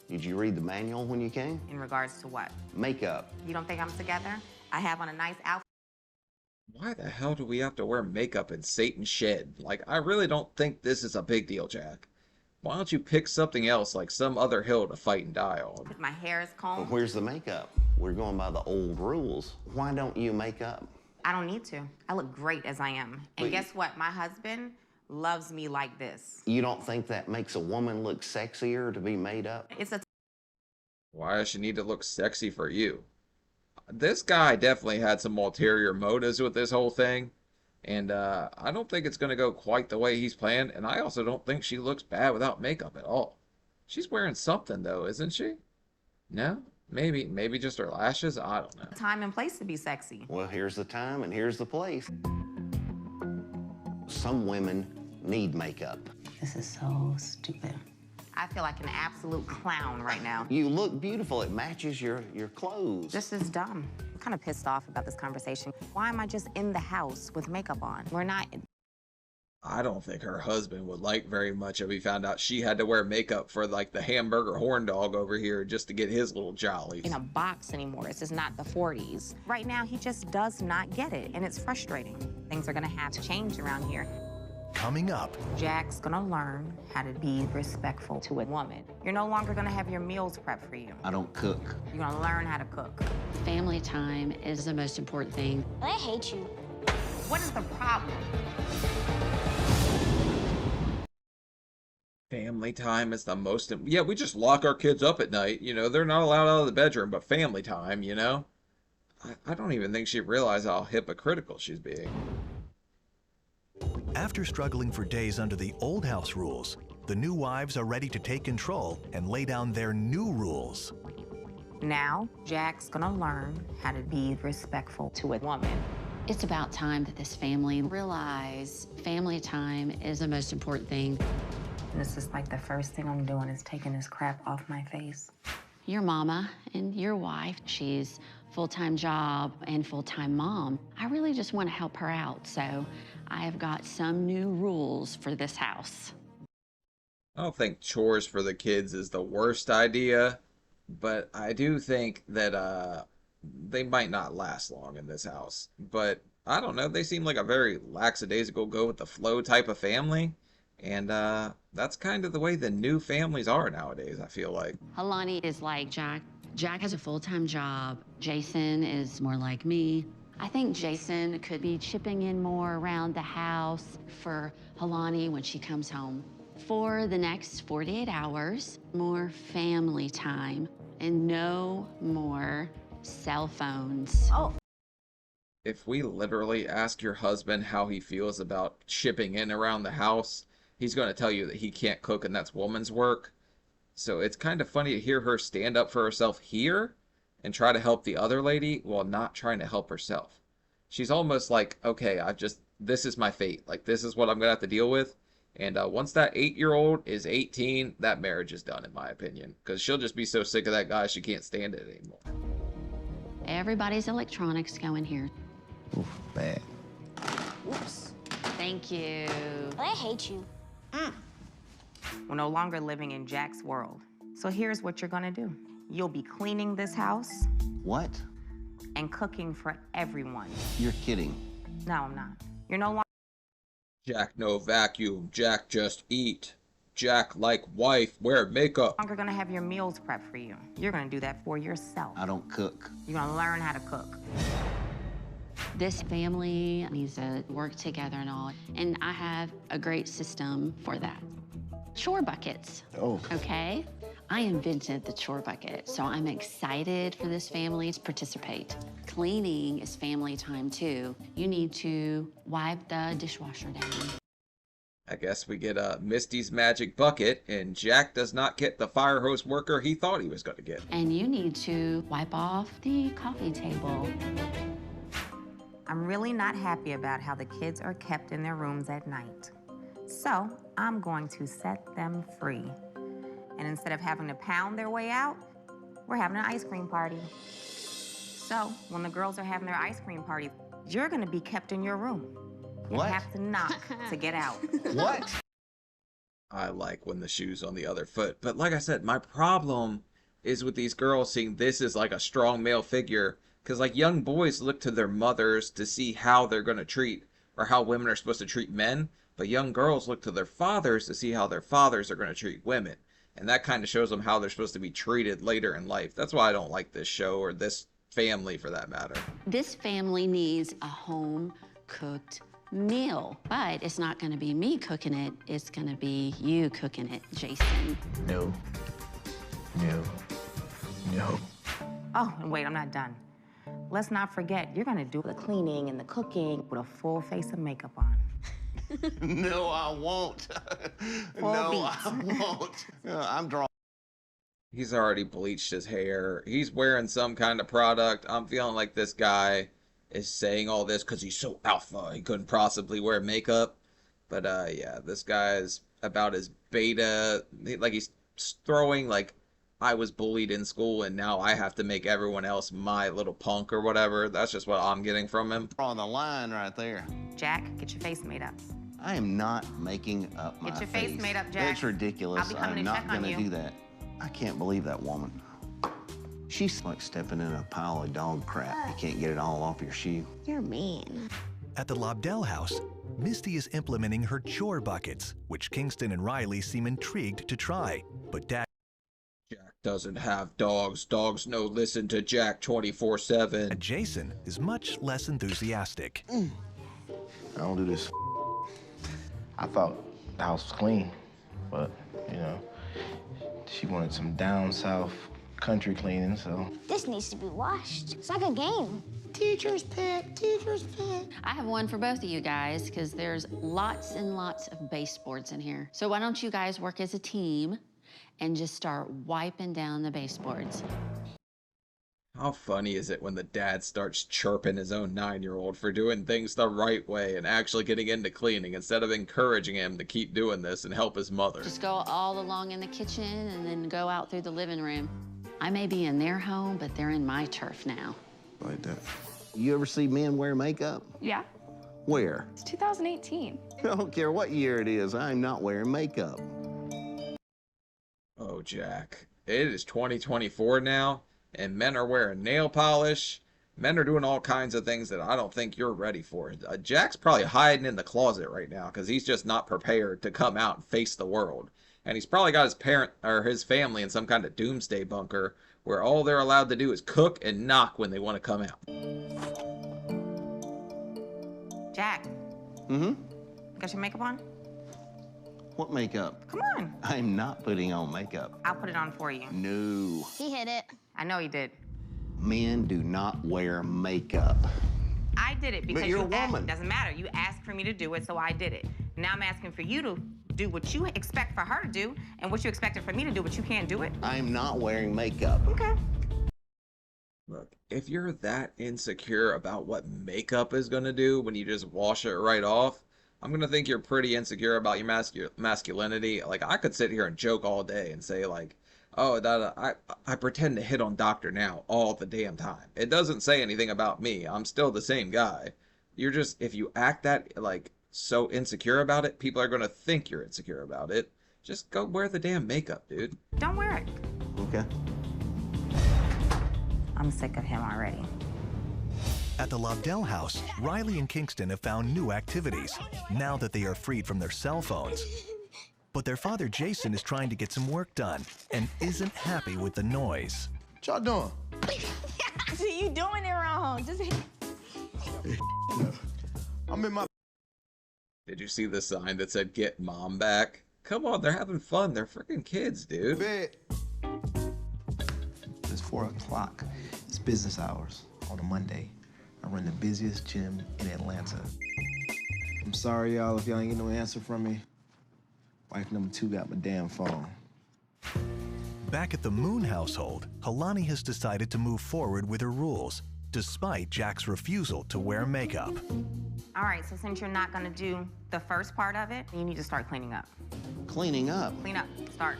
Did you read the manual when you came? In regards to what? Makeup. You don't think I'm together? I have on a nice outfit. Why the hell do we have to wear makeup in Satan's shed? Like, I really don't think this is a big deal, Jack. Why don't you pick something else, like some other hill to fight and die on? My hair is But combed. where's the makeup? We're going by the old rules. Why don't you make up? I don't need to. I look great as I am. And guess what? My husband loves me like this. You don't think that makes a woman look sexier to be made up? It's a Why does she need to look sexy for you? This guy definitely had some ulterior motives with this whole thing. And I don't think it's going to go quite the way he's planned. And I also don't think she looks bad without makeup at all. She's wearing something, though, isn't she? No? Maybe just her lashes? I don't know. time and place to be sexy. Well, here's the time and here's the place. Some women need makeup. This is so stupid. I feel like an absolute clown right now. You look beautiful. It matches your clothes. This is dumb. I'm kind of pissed off about this conversation. Why am I just in the house with makeup on? We're not. I don't think her husband would like very much if he found out she had to wear makeup for like the hamburger horn dog over here just to get his little jollies. In a box anymore. This is not the 40s. Right now, he just does not get it, and it's frustrating. Things are gonna have to change around here. Coming up, Jack's gonna learn how to be respectful to a woman. You're no longer gonna have your meals prepped for you. I don't cook. You're gonna learn how to cook. Family time is the most important thing. I hate you. What is the problem? Family time is the most. Yeah, we just lock our kids up at night. You know, they're not allowed out of the bedroom, but family time, you know? I don't even think she realized how hypocritical she's being. after struggling for days under the old house rules, the new wives are ready to take control and lay down their new rules. Now, Jack's gonna learn how to be respectful to a woman. It's about time that this family realize family time is the most important thing. This is like the first thing I'm doing is taking this crap off my face. Your mama and your wife, she's full-time job and full-time mom. I really just want to help her out, so I've got some new rules for this house. I don't think chores for the kids is the worst idea, but I do think that they might not last long in this house. But I don't know, they seem like a very lackadaisical, go with the flow type of family. And that's kind of the way the new families are nowadays, I feel like. Halani is like Jack. Jack has a full-time job. Jason is more like me. I think Jason could be chipping in more around the house for Halani when she comes home. For the next 48 hours, more family time and no more cell phones. Oh. If we literally ask your husband how he feels about chipping in around the house, he's going to tell you that he can't cook and that's woman's work. So it's kind of funny to hear her stand up for herself here and try to help the other lady while not trying to help herself. She's almost like, okay, this is my fate. Like, this is what I'm going to have to deal with. And once that 8-year-old is 18, that marriage is done, in my opinion. Because she'll just be so sick of that guy, she can't stand it anymore. Everybody's electronics going here. Oof, bad. Oops. Thank you. I hate you. We're no longer living in Jack's world. So here's what you're gonna do. You'll be cleaning this house What? and cooking for everyone. You're kidding. No, I'm not. You're no Jack no vacuum. Jack just eat. Jack like wife wear makeup. longer gonna have your meals prepped for you. You're gonna do that for yourself. I don't cook. You're gonna learn how to cook. This family needs to work together and all, and I have a great system for that. Chore buckets. Oh. Okay? I invented the chore bucket, so I'm excited for this family to participate. Cleaning is family time too. You need to wipe the dishwasher down. I guess we get Misty's magic bucket, and Jack does not get the fire hose worker he thought he was going to get. And you need to wipe off the coffee table. I'm really not happy about how the kids are kept in their rooms at night. So I'm going to set them free. And instead of having to pound their way out, we're having an ice cream party. So when the girls are having their ice cream party, you're gonna be kept in your room. You What? have to knock to get out. What? I like when the shoe's on the other foot. But like I said, my problem is with these girls seeing this as like a strong male figure Because, like, young boys look to their mothers to see how they're going to treat, or how women are supposed to treat men, but young girls look to their fathers to see how their fathers are going to treat women. And that kind of shows them how they're supposed to be treated later in life. That's why I don't like this show, or this family for that matter. This family needs a home-cooked meal, but it's not going to be me cooking it. It's going to be you cooking it, Jason. No. No. No. Oh, and wait, I'm not done. Let's not forget, you're gonna do the cleaning and the cooking with a full face of makeup on. No, I won't. No, I won't. I'm drawing. He's already bleached his hair. He's wearing some kind of product. I'm feeling like this guy is saying all this because he's so alpha. He couldn't possibly wear makeup. But yeah, this guy is about as beta. Like, he's throwing, like, I was bullied in school and now I have to make everyone else my little punk or whatever. That's just what I'm getting from him. Drawing the line right there. Jack, get your face made up. I am not making up my Get your face made up, Jack. That's ridiculous. I'll be coming I'm to not check on gonna you. do that. I can't believe that woman. She's like stepping in a pile of dog crap. You can't get it all off your shoe. You're mean. At the Lobdell house, Misty is implementing her chore buckets, which Kingston and Riley seem intrigued to try. But Dad Jack doesn't have dogs. Dogs no listen to Jack 24/7. Jason is much less enthusiastic. I don't do this. I thought the house was clean, but, you know, she wanted some down south country cleaning, so. This needs to be washed. It's like a game. Teacher's pet, teacher's pet. I have one for both of you guys because there's lots and lots of baseboards in here. So why don't you guys work as a team and just start wiping down the baseboards? How funny is it when the dad starts chirping his own 9-year-old for doing things the right way and actually getting into cleaning instead of encouraging him to keep doing this and help his mother? Just go all along in the kitchen and then go out through the living room. I may be in their home, but they're in my turf now. Like that. You ever see men wear makeup? Yeah, Where? it's 2018. I don't care what year it is. I'm not wearing makeup. Oh, Jack. It is 2024 now, and men are wearing nail polish. Men are doing all kinds of things that I don't think you're ready for. Jack's probably hiding in the closet right now because he's just not prepared to come out and face the world. And he's probably got his parent or his family in some kind of doomsday bunker where all they're allowed to do is cook and knock when they want to come out. Jack, Mm-hmm. got your makeup on? What makeup? Come on. I'm not putting on makeup. I'll put it on for you. No. He hit it. I know you did. Men do not wear makeup. I did it because you're you a woman. Doesn't matter. You asked for me to do it, so I did it. Now I'm asking for you to do what you expect for her to do and what you expected for me to do, but you can't do it. I'm not wearing makeup. Okay. Look, if you're that insecure about what makeup is going to do when you just wash it right off, I'm going to think you're pretty insecure about your masculinity. Like, I could sit here and joke all day and say, like, oh, I pretend to hit on Dr. Now all the damn time. It doesn't say anything about me. I'm still the same guy. You're just, if you act that, like, so insecure about it, people are going to think you're insecure about it. Just go wear the damn makeup, dude. Don't wear it. Okay. I'm sick of him already. At the Lobdell house, Riley and Kingston have found new activities now that they are freed from their cell phones. But their father, Jason, is trying to get some work done and isn't happy with the noise. What y'all doing? You doing it wrong. Just I'm in my... Did you see the sign that said, "Get mom back"? Come on, they're having fun. They're freaking kids, dude. bed. It's 4 o'clock. It's business hours on a Monday. I run the busiest gym in Atlanta. I'm sorry, y'all, if y'all ain't get no answer from me. Wife number 2 got my damn phone. Back at the Moon household, Halani has decided to move forward with her rules, despite Jack's refusal to wear makeup. All right, so since you're not gonna do the first part of it, you need to start cleaning up. Cleaning up. Clean up, start.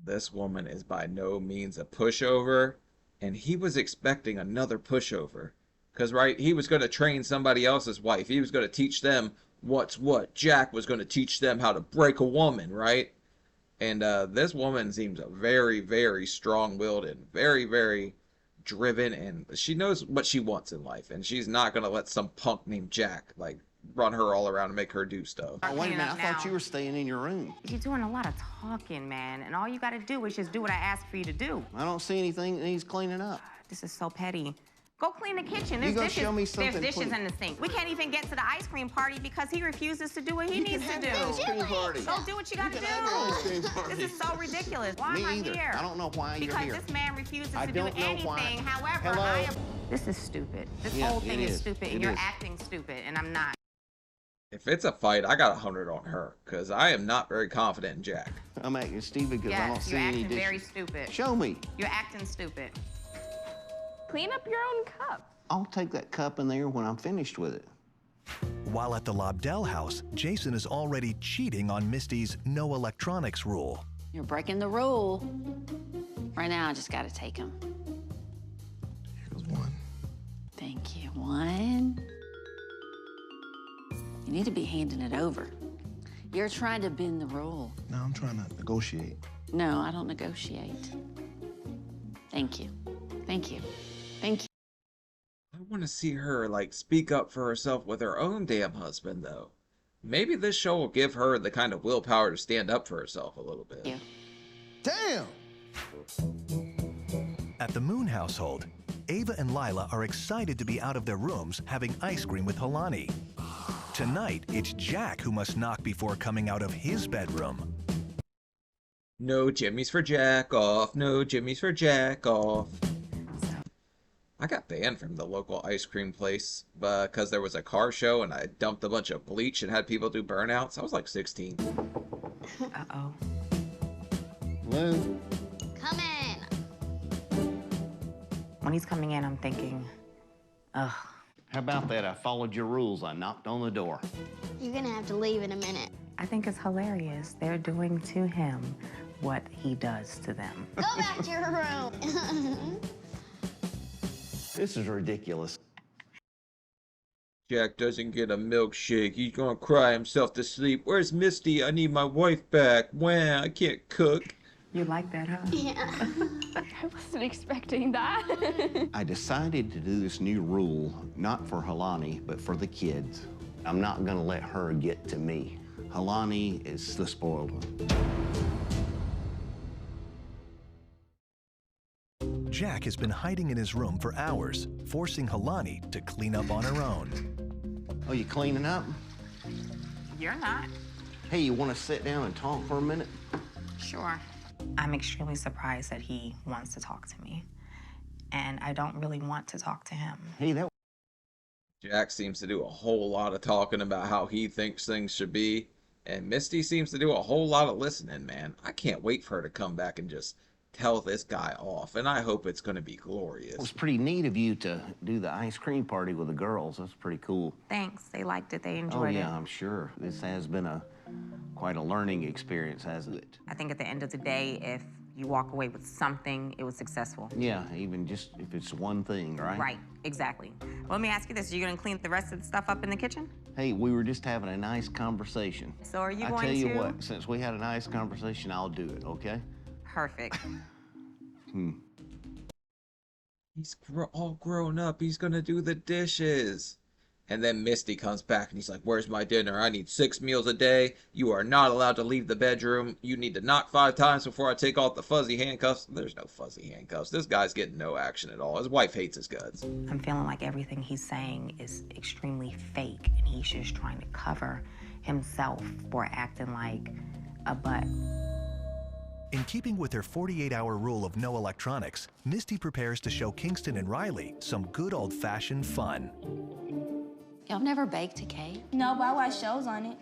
This woman is by no means a pushover, and he was expecting another pushover. Because, right, he was going to train somebody else's wife. He was going to teach them what's what. Jack was going to teach them how to break a woman, right? And this woman seems very, very strong-willed and very, very driven, and she knows what she wants in life, and she's not gonna let some punk named Jack like run her all around and make her do stuff. Oh, wait a minute. I thought you were staying in your room. You're doing a lot of talking, man, and all you gotta do is just do what I ask for you to do. I don't see anything that needs cleaning up. This is so petty. Go clean the kitchen. You There's gonna dishes. show me something There's dishes clean? in the sink. We can't even get to the ice cream party because he refuses to do what he needs to do. Ice cream party. Go do what you gotta do. Ice cream party. This is so ridiculous. Why Me am I either. here? I don't know why you're because here. this man refuses I to do don't know anything. why. However, Hello? I am. This is stupid. This Yeah, whole thing it is is. stupid, It and you're is. acting stupid, and I'm not. If it's a fight, I got 100 on her, because I am not very confident in Jack. I'm acting stupid because I don't Yes, see you're any acting dishes. very stupid. Show me. You're acting stupid. Clean up your own cup. I'll take that cup in there when I'm finished with it. While at the Lobdell house, Jason is already cheating on Misty's no electronics rule. You're breaking the rule. Right now, I just gotta take him. Here goes one. Thank you. One. You need to be handing it over. You're trying to bend the rule. No, I'm trying to negotiate. No, I don't negotiate. Thank you. Thank you. Thank you. I want to see her, like, speak up for herself with her own damn husband, though. Maybe this show will give her the kind of willpower to stand up for herself a little bit. Yeah. Damn! At the Moon household, Ava and Lila are excited to be out of their rooms having ice cream with Helani. Tonight, it's Jack who must knock before coming out of his bedroom. No Jimmy's for Jack off. No Jimmy's for Jack off. I got banned from the local ice cream place because there was a car show and I dumped a bunch of bleach and had people do burnouts. I was like 16. Uh-oh. Lou. Come in. When he's coming in, I'm thinking, ugh. How about that? I followed your rules. I knocked on the door. You're gonna have to leave in a minute. I think it's hilarious. They're doing to him what he does to them. Go back to your room. This is ridiculous. Jack doesn't get a milkshake. He's gonna cry himself to sleep. Where's Misty? I need my wife back. Wah, I can't cook. You like that, huh? Yeah. I wasn't expecting that. I decided to do this new rule, not for Helani, but for the kids. I'm not gonna let her get to me. Helani is the spoiled one. Jack has been hiding in his room for hours, forcing Helani to clean up on her own. Oh, you cleaning up? You're not. Hey, you wanna sit down and talk for a minute? Sure. I'm extremely surprised that he wants to talk to me. And I don't really want to talk to him. Hey, that Jack seems to do a whole lot of talking about how he thinks things should be. And Misty seems to do a whole lot of listening, man. I can't wait for her to come back and just tell this guy off. And I hope it's going to be glorious. It was pretty neat of you to do the ice cream party with the girls. That's pretty cool. Thanks. They liked it. They Oh, enjoyed yeah, it. I'm sure. This has been quite a learning experience, hasn't it? I think at the end of the day, if you walk away with something, it was successful. Yeah, even just if it's one thing, right? Right, exactly. Well, let me ask you this. Are you going to clean the rest of the stuff up in the kitchen? Hey, we were just having a nice conversation. So are you I going tell you to? what, since we had a nice conversation, I'll do it, okay? Perfect. He's all grown up. He's going to do the dishes. And then Misty comes back and he's like, where's my dinner? I need 6 meals a day. You are not allowed to leave the bedroom. You need to knock 5 times before I take off the fuzzy handcuffs. There's no fuzzy handcuffs. This guy's getting no action at all. His wife hates his guts. I'm feeling like everything he's saying is extremely fake, and he's just trying to cover himself for acting like a butt. In keeping with her 48-hour rule of no electronics, Misty prepares to show Kingston and Riley some good old-fashioned fun. Y'all never baked a cake? No, but I watch shows on it.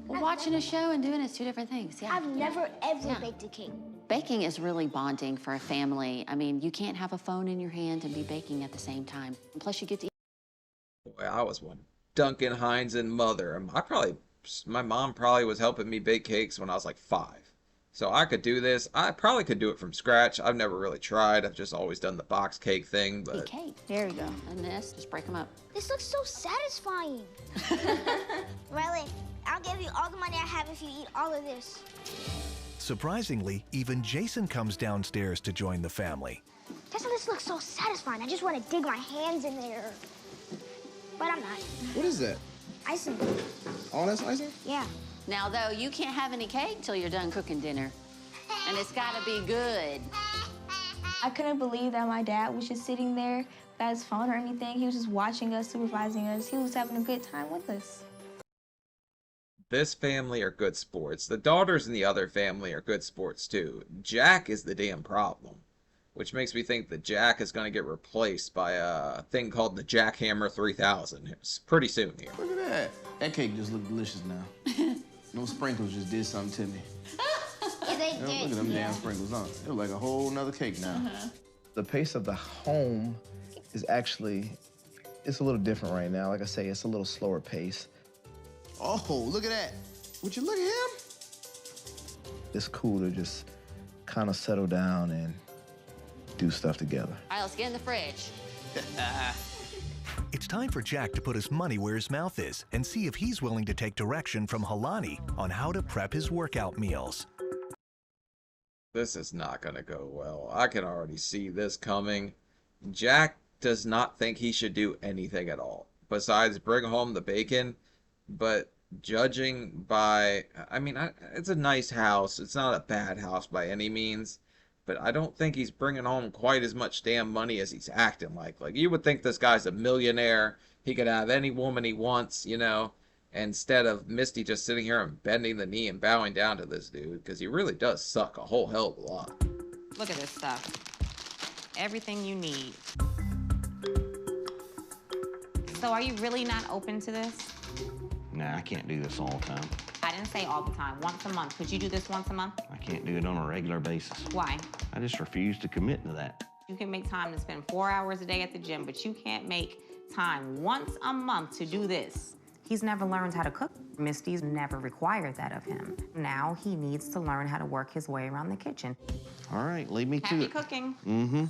Well, watching a show and doing it's two different things. Yeah. I've never ever baked a cake. Baking is really bonding for a family. I mean, you can't have a phone in your hand and be baking at the same time. And plus, you get to eat. Boy, I was one Duncan Hines and mother. My mom probably was helping me bake cakes when I was like 5. So I could do this. I probably could do it from scratch. I've never really tried. I've just always done the box cake thing, but... Cake. There we go. And this, just break them up. This looks so satisfying. Riley, I'll give you all the money I have if you eat all of this. Surprisingly, even Jason comes downstairs to join the family. Doesn't this look so satisfying? I just want to dig my hands in there. But I'm not. What is that? Icing. All that's icing? Yeah. Now, though, you can't have any cake till you're done cooking dinner. And it's gotta be good. I couldn't believe that my dad was just sitting there without his phone or anything. He was just watching us, supervising us. He was having a good time with us. This family are good sports. The daughters in the other family are good sports too. Jack is the damn problem, which makes me think that Jack is going to get replaced by a thing called the Jackhammer 3000. It's pretty soon here. Look at that. That cake just looked delicious now. No sprinkles just did something to me. Yeah, they Look did. at them damn sprinkles on. It look like a whole nother cake now. The pace of the home is actually, it's a little different right now. Like I say, it's a little slower pace. Oh, look at that. Would you look at him? It's cool to just kind of settle down and do stuff together. All right, let's get in the fridge. It's time for Jack to put his money where his mouth is and see if he's willing to take direction from Halani on how to prep his workout meals. This is not going to go well. I can already see this coming. Jack does not think he should do anything at all besides bring home the bacon. But judging by, I mean, it's a nice house. It's not a bad house by any means. But I don't think he's bringing home quite as much damn money as he's acting like. Like, you would think this guy's a millionaire. He could have any woman he wants, you know. Instead of Misty just sitting here and bending the knee and bowing down to this dude. Because he really does suck a whole hell of a lot. Look at this stuff. Everything you need. So are you really not open to this? Nah, I can't do this all the time. I didn't say all the time. Once a month. Could you do this once a month? I can't do it on a regular basis. Why? I just refuse to commit to that. You can make time to spend 4 hours a day at the gym, but you can't make time once a month to do this. He's never learned how to cook. Misty's never required that of him. Now he needs to learn how to work his way around the kitchen. All right, leave me to Happy it. cooking. Mm-hmm.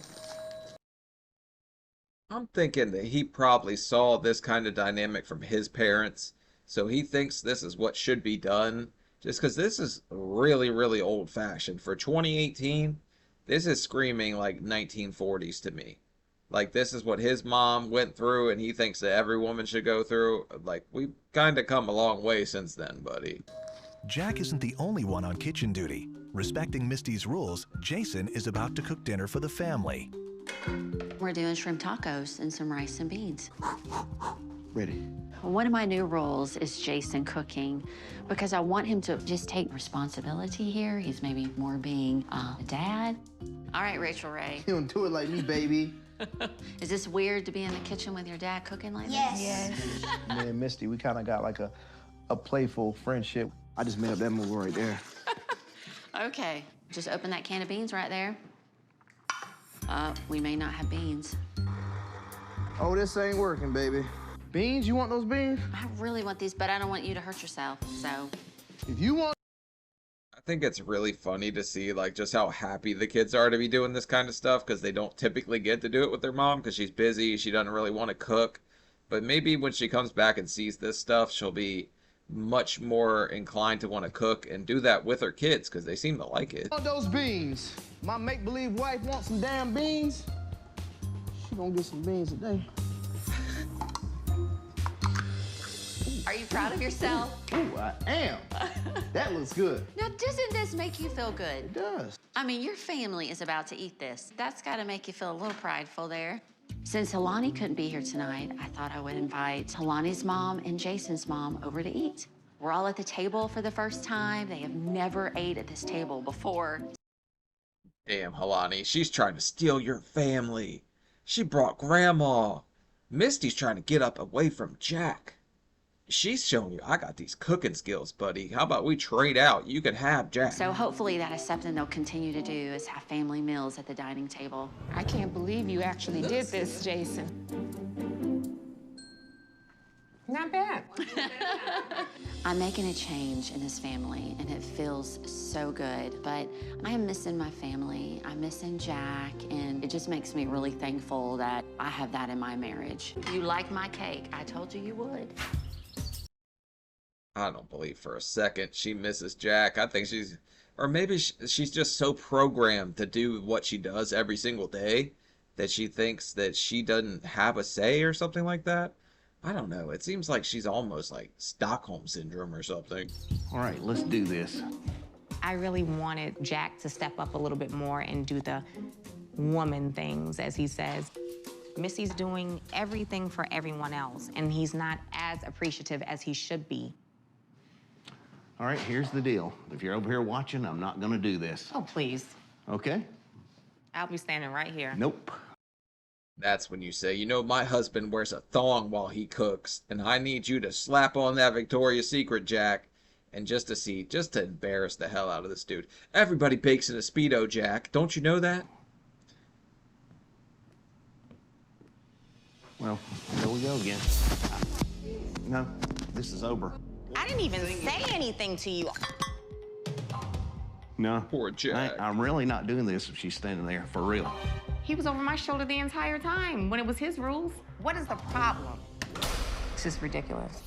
I'm thinking that he probably saw this kind of dynamic from his parents. So he thinks this is what should be done. Just because this is really, really old-fashioned. For 2018, this is screaming like 1940s to me. Like, this is what his mom went through, and he thinks that every woman should go through. Like, we've kind of come a long way since then, buddy. Jack isn't the only one on kitchen duty. Respecting Misty's rules, Jason is about to cook dinner for the family. We're doing shrimp tacos and some rice and beans. Ready. One of my new roles is Jason cooking because I want him to just take responsibility here. He's maybe more being a dad. All right, Rachel Ray. You don't do it like me, baby. Is this weird to be in the kitchen with your dad cooking like Yes. this? Yes. Me and Misty, we kind of got like a playful friendship. I just made up that move right there. Okay, just open that can of beans right there. We may not have beans. Oh, this ain't working, baby. Beans? You want those beans? I really want these, but I don't want you to hurt yourself, so. If you want... I think it's really funny to see like just how happy the kids are to be doing this kind of stuff because they don't typically get to do it with their mom because she's busy. She doesn't really want to cook. But maybe when she comes back and sees this stuff, she'll be much more inclined to want to cook and do that with her kids because they seem to like it. Want those beans? My make-believe wife wants some damn beans. She gonna get some beans today. Are you proud of yourself? Ooh, I am. That looks good. Now, doesn't this make you feel good? It does. I mean, your family is about to eat this. That's got to make you feel a little prideful there. Since Halani couldn't be here tonight, I thought I would invite Halani's mom and Jason's mom over to eat. We're all at the table for the first time. They have never ate at this table before. Damn, Halani, she's trying to steal your family. She brought Grandma. Misty's trying to get up away from Jack. She's showing you, I got these cooking skills, buddy. How about we trade out? You can have Jack. So hopefully that is something they'll continue to do, is have family meals at the dining table. I can't believe you actually did this, Jason. Not bad. I'm making a change in this family, and it feels so good. But I am missing my family. I'm missing Jack, and it just makes me really thankful that I have that in my marriage. You like my cake. I told you you would. I don't believe for a second she misses Jack. I think she's, or maybe she's just so programmed to do what she does every single day that she thinks that she doesn't have a say or something like that. I don't know. It seems like she's almost like Stockholm Syndrome or something. All right, let's do this. I really wanted Jack to step up a little bit more and do the woman things, as he says. Missy's doing everything for everyone else, and he's not as appreciative as he should be. All right, here's the deal. If you're over here watching, I'm not gonna do this. Oh, please. Okay? I'll be standing right here. Nope. That's when you say, you know, my husband wears a thong while he cooks, and I need you to slap on that Victoria's Secret, Jack. And just to embarrass the hell out of this dude. Everybody bakes in a Speedo, Jack. Don't you know that? Well, here we go again. No, this is over. I didn't even say anything to you. No. Poor Jack. I'm really not doing this if she's standing there, for real. He was over my shoulder the entire time when it was his rules. What is the problem? This is ridiculous.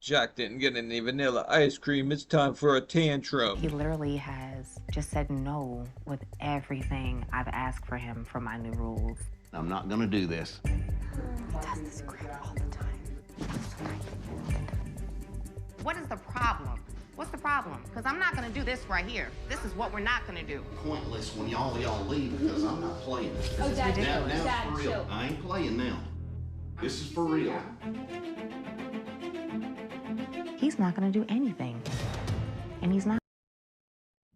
Jack didn't get any vanilla ice cream. It's time for a tantrum. He literally has just said no with everything I've asked for him for my new rules. I'm not gonna do this. He does this crap all the time. What is the problem? What's the problem? Because I'm not gonna do this right here. This is what we're not gonna do. Pointless when y'all leave because I'm not playing. Oh, Dad, now Dad, it's for real. chill. I ain't playing now. This is for real. He's not gonna do anything. And he's not.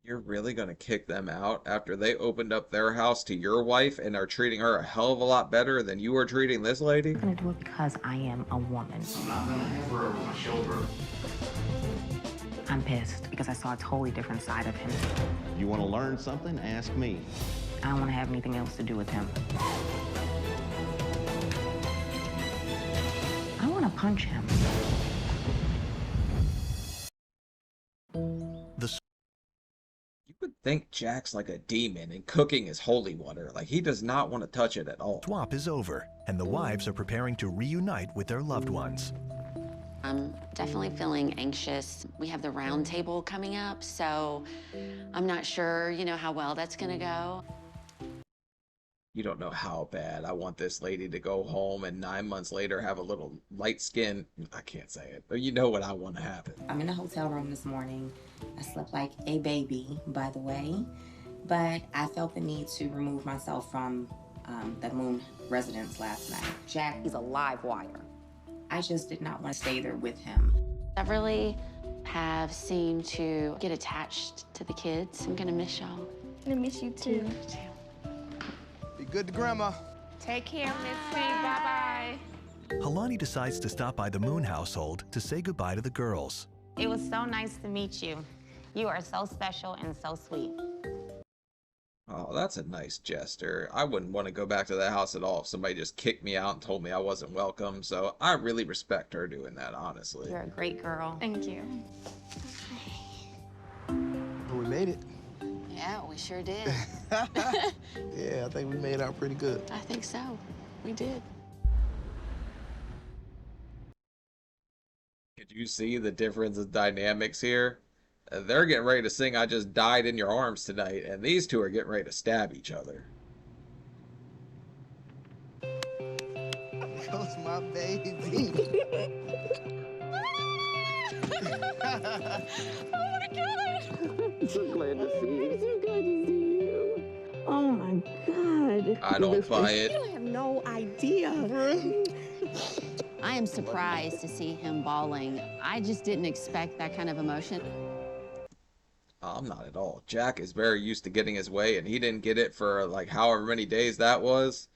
You're really gonna kick them out after they opened up their house to your wife and are treating her a hell of a lot better than you are treating this lady? I'm gonna do it because I am a woman. I'm not gonna have her over my shoulder. I'm pissed because I saw a totally different side of him. You want to learn something? Ask me. I don't want to have anything else to do with him. I want to punch him. You would think Jack's like a demon and cooking is holy water. Like, he does not want to touch it at all. Swap is over, and the wives are preparing to reunite with their loved ones. I'm definitely feeling anxious. We have the Roundtable coming up, so I'm not sure, how well that's gonna go. You don't know how bad I want this lady to go home and 9 months later have a little light skin. I can't say it, but you know what I want to happen. I'm in a hotel room this morning. I slept like a baby, by the way, but I felt the need to remove myself from the Moon residence last night. Jack, he's a live wire. I just did not want to stay there with him. I really have seemed to get attached to the kids. I'm gonna miss y'all. I miss you too. Be good to Grandma. Take care, Missy. Bye-bye. Halani decides to stop by the Moon household to say goodbye to the girls. It was so nice to meet you. You are so special and so sweet. Oh, that's a nice gesture. I wouldn't want to go back to that house at all if somebody just kicked me out and told me I wasn't welcome. So I really respect her doing that, honestly. You're a great girl. Thank you. We made it. Yeah, we sure did. Yeah, I think we made out pretty good. I think so. We did. Could you see the difference in dynamics here? They're getting ready to sing I Just Died in Your Arms tonight, and these two are getting ready to stab each other. There goes my baby. Oh my God! So glad to see you. So glad to see you. Oh my God. I don't buy it. You have no idea. I am surprised to see him bawling. I just didn't expect that kind of emotion. I'm not at all. Jack is very used to getting his way, and he didn't get it for like however many days that was.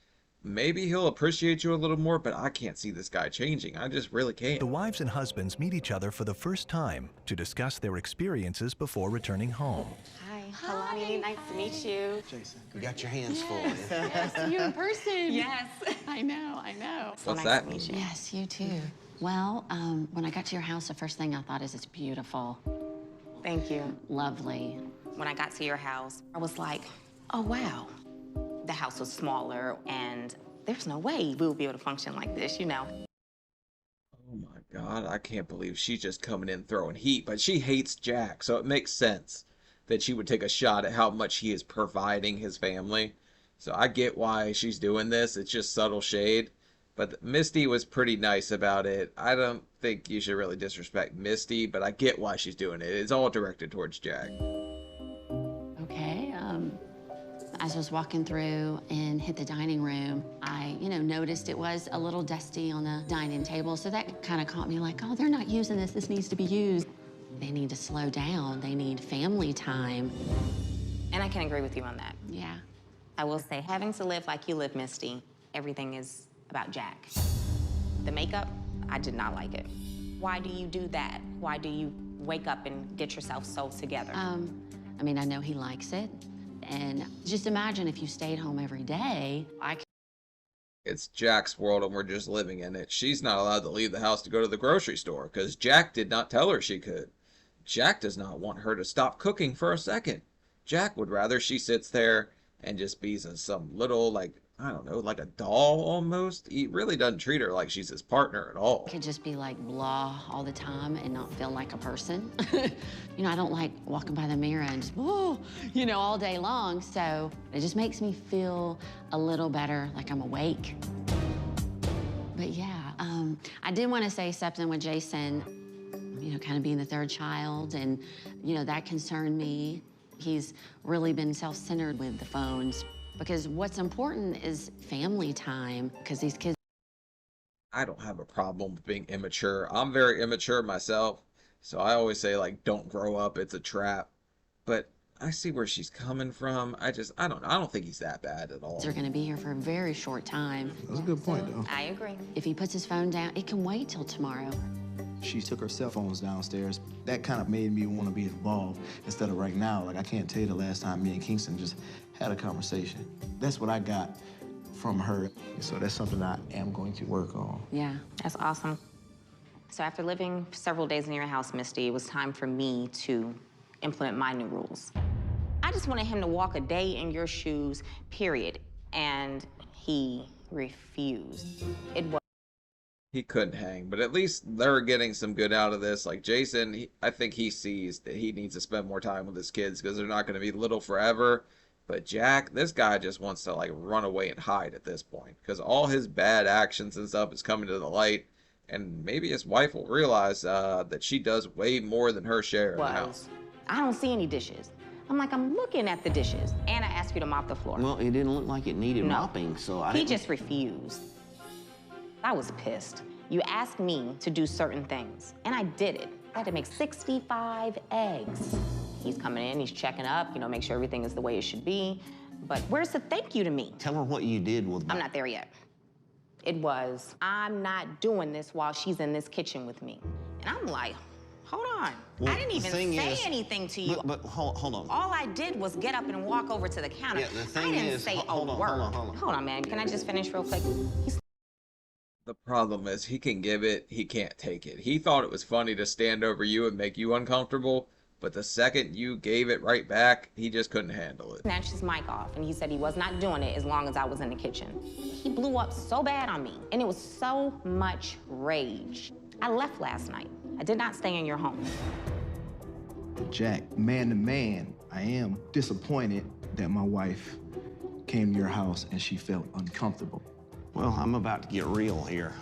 Maybe he'll appreciate you a little more, but I can't see this guy changing. I just really can't. The wives and husbands meet each other for the first time to discuss their experiences before returning home. Hi, Halani. Nice to meet you. Jason, you got your hands full. Yes, you in person. Yes. I know. So What's nice that to meet mean? you. Yes, you too. Well, when I got to your house, the first thing I thought is it's beautiful. Thank you. Lovely. When I got to your house, I was like, oh, wow. The house was smaller, and there's no way we would be able to function like this, Oh my God, I can't believe she's just coming in throwing heat, but she hates Jack, so it makes sense that she would take a shot at how much he is providing his family. So I get why she's doing this. It's just subtle shade. But Misty was pretty nice about it. I don't think you should really disrespect Misty, but I get why she's doing it. It's all directed towards Jack. Okay, as I was walking through and hit the dining room, I, noticed it was a little dusty on the dining table. So that kind of caught me like, oh, they're not using this. This needs to be used. They need to slow down. They need family time. And I can agree with you on that. Yeah. I will say, having to live like you live, Misty, everything is about Jack. The makeup, I did not like it. Why do you do that? Why do you wake up and get yourself sewed together? I mean, I know he likes it. And just imagine if you stayed home every day. It's Jack's world and we're just living in it. She's not allowed to leave the house to go to the grocery store because Jack did not tell her she could. Jack does not want her to stop cooking for a second. Jack would rather she sits there and just be some little, like, I don't know, like a doll almost. He really doesn't treat her like she's his partner at all. Could just be like blah all the time and not feel like a person. I don't like walking by the mirror and just, whoa, all day long. So it just makes me feel a little better, like I'm awake. But yeah, I did want to say something with Jason, kind of being the third child, and, that concerned me. He's really been self-centered with the phones. Because what's important is family time, because these kids... I don't have a problem with being immature. I'm very immature myself, so I always say, like, don't grow up, it's a trap. But I see where she's coming from. I don't think he's that bad at all. They're going to be here for a very short time. That's a good point, though. I agree. If he puts his phone down, it can wait till tomorrow. She took her cell phones downstairs. That kind of made me want to be involved instead of right now. Like, I can't tell you the last time me and Kingston just had a conversation. That's what I got from her. So that's something I am going to work on. Yeah, that's awesome. So after living several days in your house, Misty, it was time for me to implement my new rules. I just wanted him to walk a day in your shoes, period. And he refused. He couldn't hang, but at least they're getting some good out of this. Like Jason, I think he sees that he needs to spend more time with his kids because they're not going to be little forever. But Jack, this guy just wants to like run away and hide at this point because all his bad actions and stuff is coming to the light. And maybe his wife will realize that she does way more than her share in the house. I don't see any dishes. I'm looking at the dishes. And I asked you to mop the floor. Well, it didn't look like it needed mopping, so He just refused. I was pissed. You asked me to do certain things, and I did it. I had to make 65 eggs. He's coming in, he's checking up, make sure everything is the way it should be. But where's the thank you to me? Tell her what you did with... I'm not there yet. It was, I'm not doing this while she's in this kitchen with me. And I'm like, hold on. Well, I didn't even say anything to you. But hold on. All I did was get up and walk over to the counter. Yeah, the thing I didn't is, say hold a on, word. hold on. Man. Can I just finish real quick? The problem is he can give it, he can't take it. He thought it was funny to stand over you and make you uncomfortable, but the second you gave it right back, he just couldn't handle it. Snatched his mic off, and he said he was not doing it as long as I was in the kitchen. He blew up so bad on me, and it was so much rage. I left last night. I did not stay in your home. Jack, man to man, I am disappointed that my wife came to your house and she felt uncomfortable. Well, I'm about to get real here.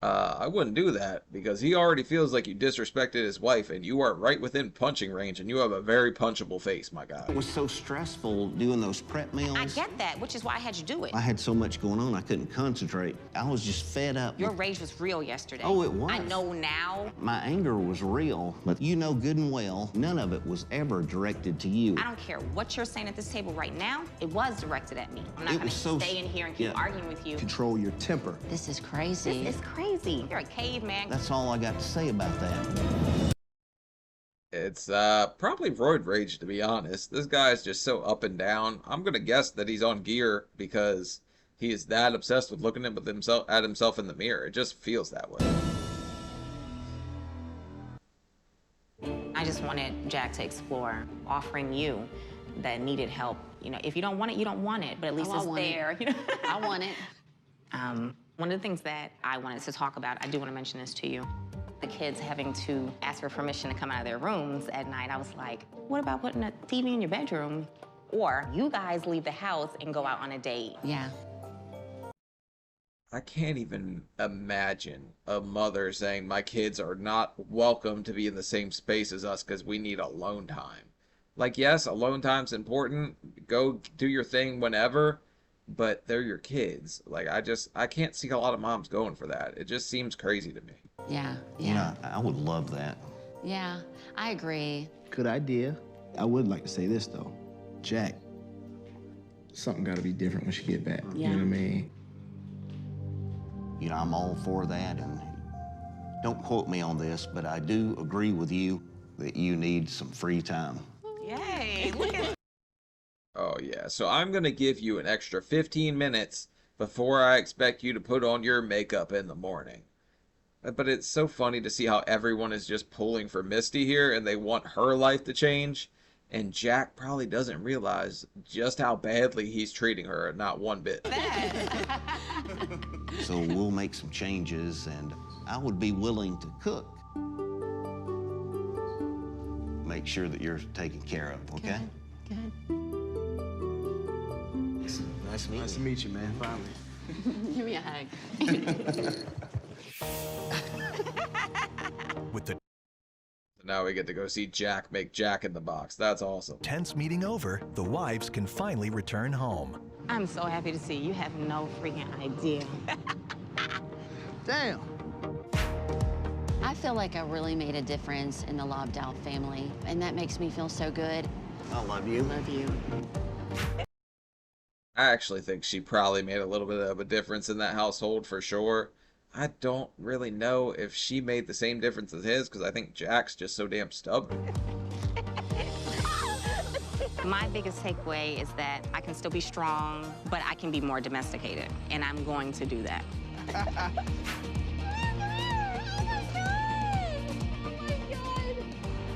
I wouldn't do that because he already feels like you disrespected his wife and you are right within punching range and you have a very punchable face, my guy. It was so stressful doing those prep meals. I get that, which is why I had you do it. I had so much going on, I couldn't concentrate. I was just fed up. Your rage was real yesterday. Oh, it was. I know now. My anger was real, but you know good and well, none of it was ever directed to you. I don't care what you're saying at this table right now. It was directed at me. I'm not going to stay in here and keep arguing with you. Control your temper. This is crazy. This is crazy. You're a caveman. That's all I got to say about that. It's probably roid rage, to be honest. This guy is just so up and down. I'm gonna guess that he's on gear because he is that obsessed with looking at himself in the mirror. It just feels that way. I just wanted Jack to explore offering you that needed help. If you don't want it, you don't want it, but at least it's there. I want it. One of the things that I wanted to talk about, I do want to mention this to you. The kids having to ask for permission to come out of their rooms at night. I was like, what about putting a TV in your bedroom Or you guys leave the house and go out on a date. Yeah. I can't even imagine a mother saying my kids are not welcome to be in the same space as us because we need alone time. Like, yes, alone time's important. Go do your thing whenever, but they're your kids. Like, I can't see a lot of moms going for that. It just seems crazy to me. Yeah. You know, I would love that. Yeah, I agree. Good idea. I would like to say this, though. Jack, something got to be different when she get back. Yeah. You know what I mean? You know, I'm all for that, and don't quote me on this, but I do agree with you that you need some free time. Yay, look at Oh, yeah. So I'm going to give you an extra 15 minutes before I expect you to put on your makeup in the morning. But it's so funny to see how everyone is just pulling for Misty here and they want her life to change. And Jack probably doesn't realize just how badly he's treating her, not one bit. So we'll make some changes, and I would be willing to cook. Make sure that you're taken care of, okay? Good. Nice to meet you, man, finally. Give me a hug. With the Now we get to go see Jack make Jack in the Box. That's awesome. tense meeting over, the wives can finally return home. I'm so happy to see you. You have no freaking idea. Damn. I feel like I really made a difference in the Lobdell family, and that makes me feel so good. I love you. Love you. I actually think she probably made a little bit of a difference in that household for sure. I don't really know if she made the same difference as his because I think Jack's just so damn stubborn. My biggest takeaway is that I can still be strong, but I can be more domesticated, and I'm going to do that.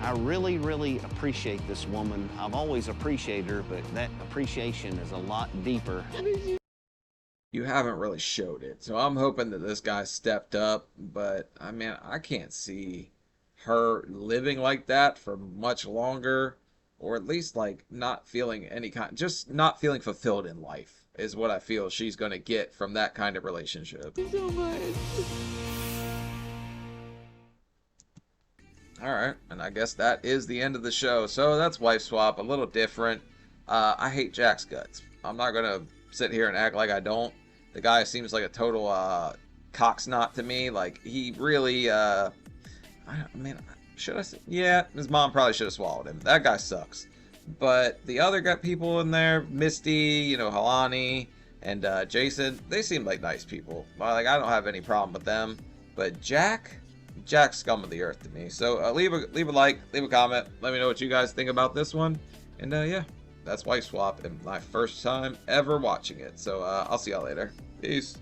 I really, really appreciate this woman. I've always appreciated her, but that appreciation is a lot deeper. You haven't really showed it, so I'm hoping that this guy stepped up, but I mean, I can't see her living like that for much longer, or at least like not feeling any kind, just not feeling fulfilled in life is what I feel she's going to get from that kind of relationship. So much. Alright, and I guess that is the end of the show. So that's Wife Swap, a little different. I hate Jack's guts. I'm not going to sit here and act like I don't. The guy seems like a total cocksnot to me. Like, he really, should I say? Yeah, his mom probably should have swallowed him. That guy sucks. But the other people in there, Misty, Halani, and Jason, they seem like nice people. Like, I don't have any problem with them. But Jack's scum of the earth to me. So leave a like, leave a comment. Let me know what you guys think about this one. And yeah, that's Wife Swap and my first time ever watching it. So I'll see y'all later. Peace.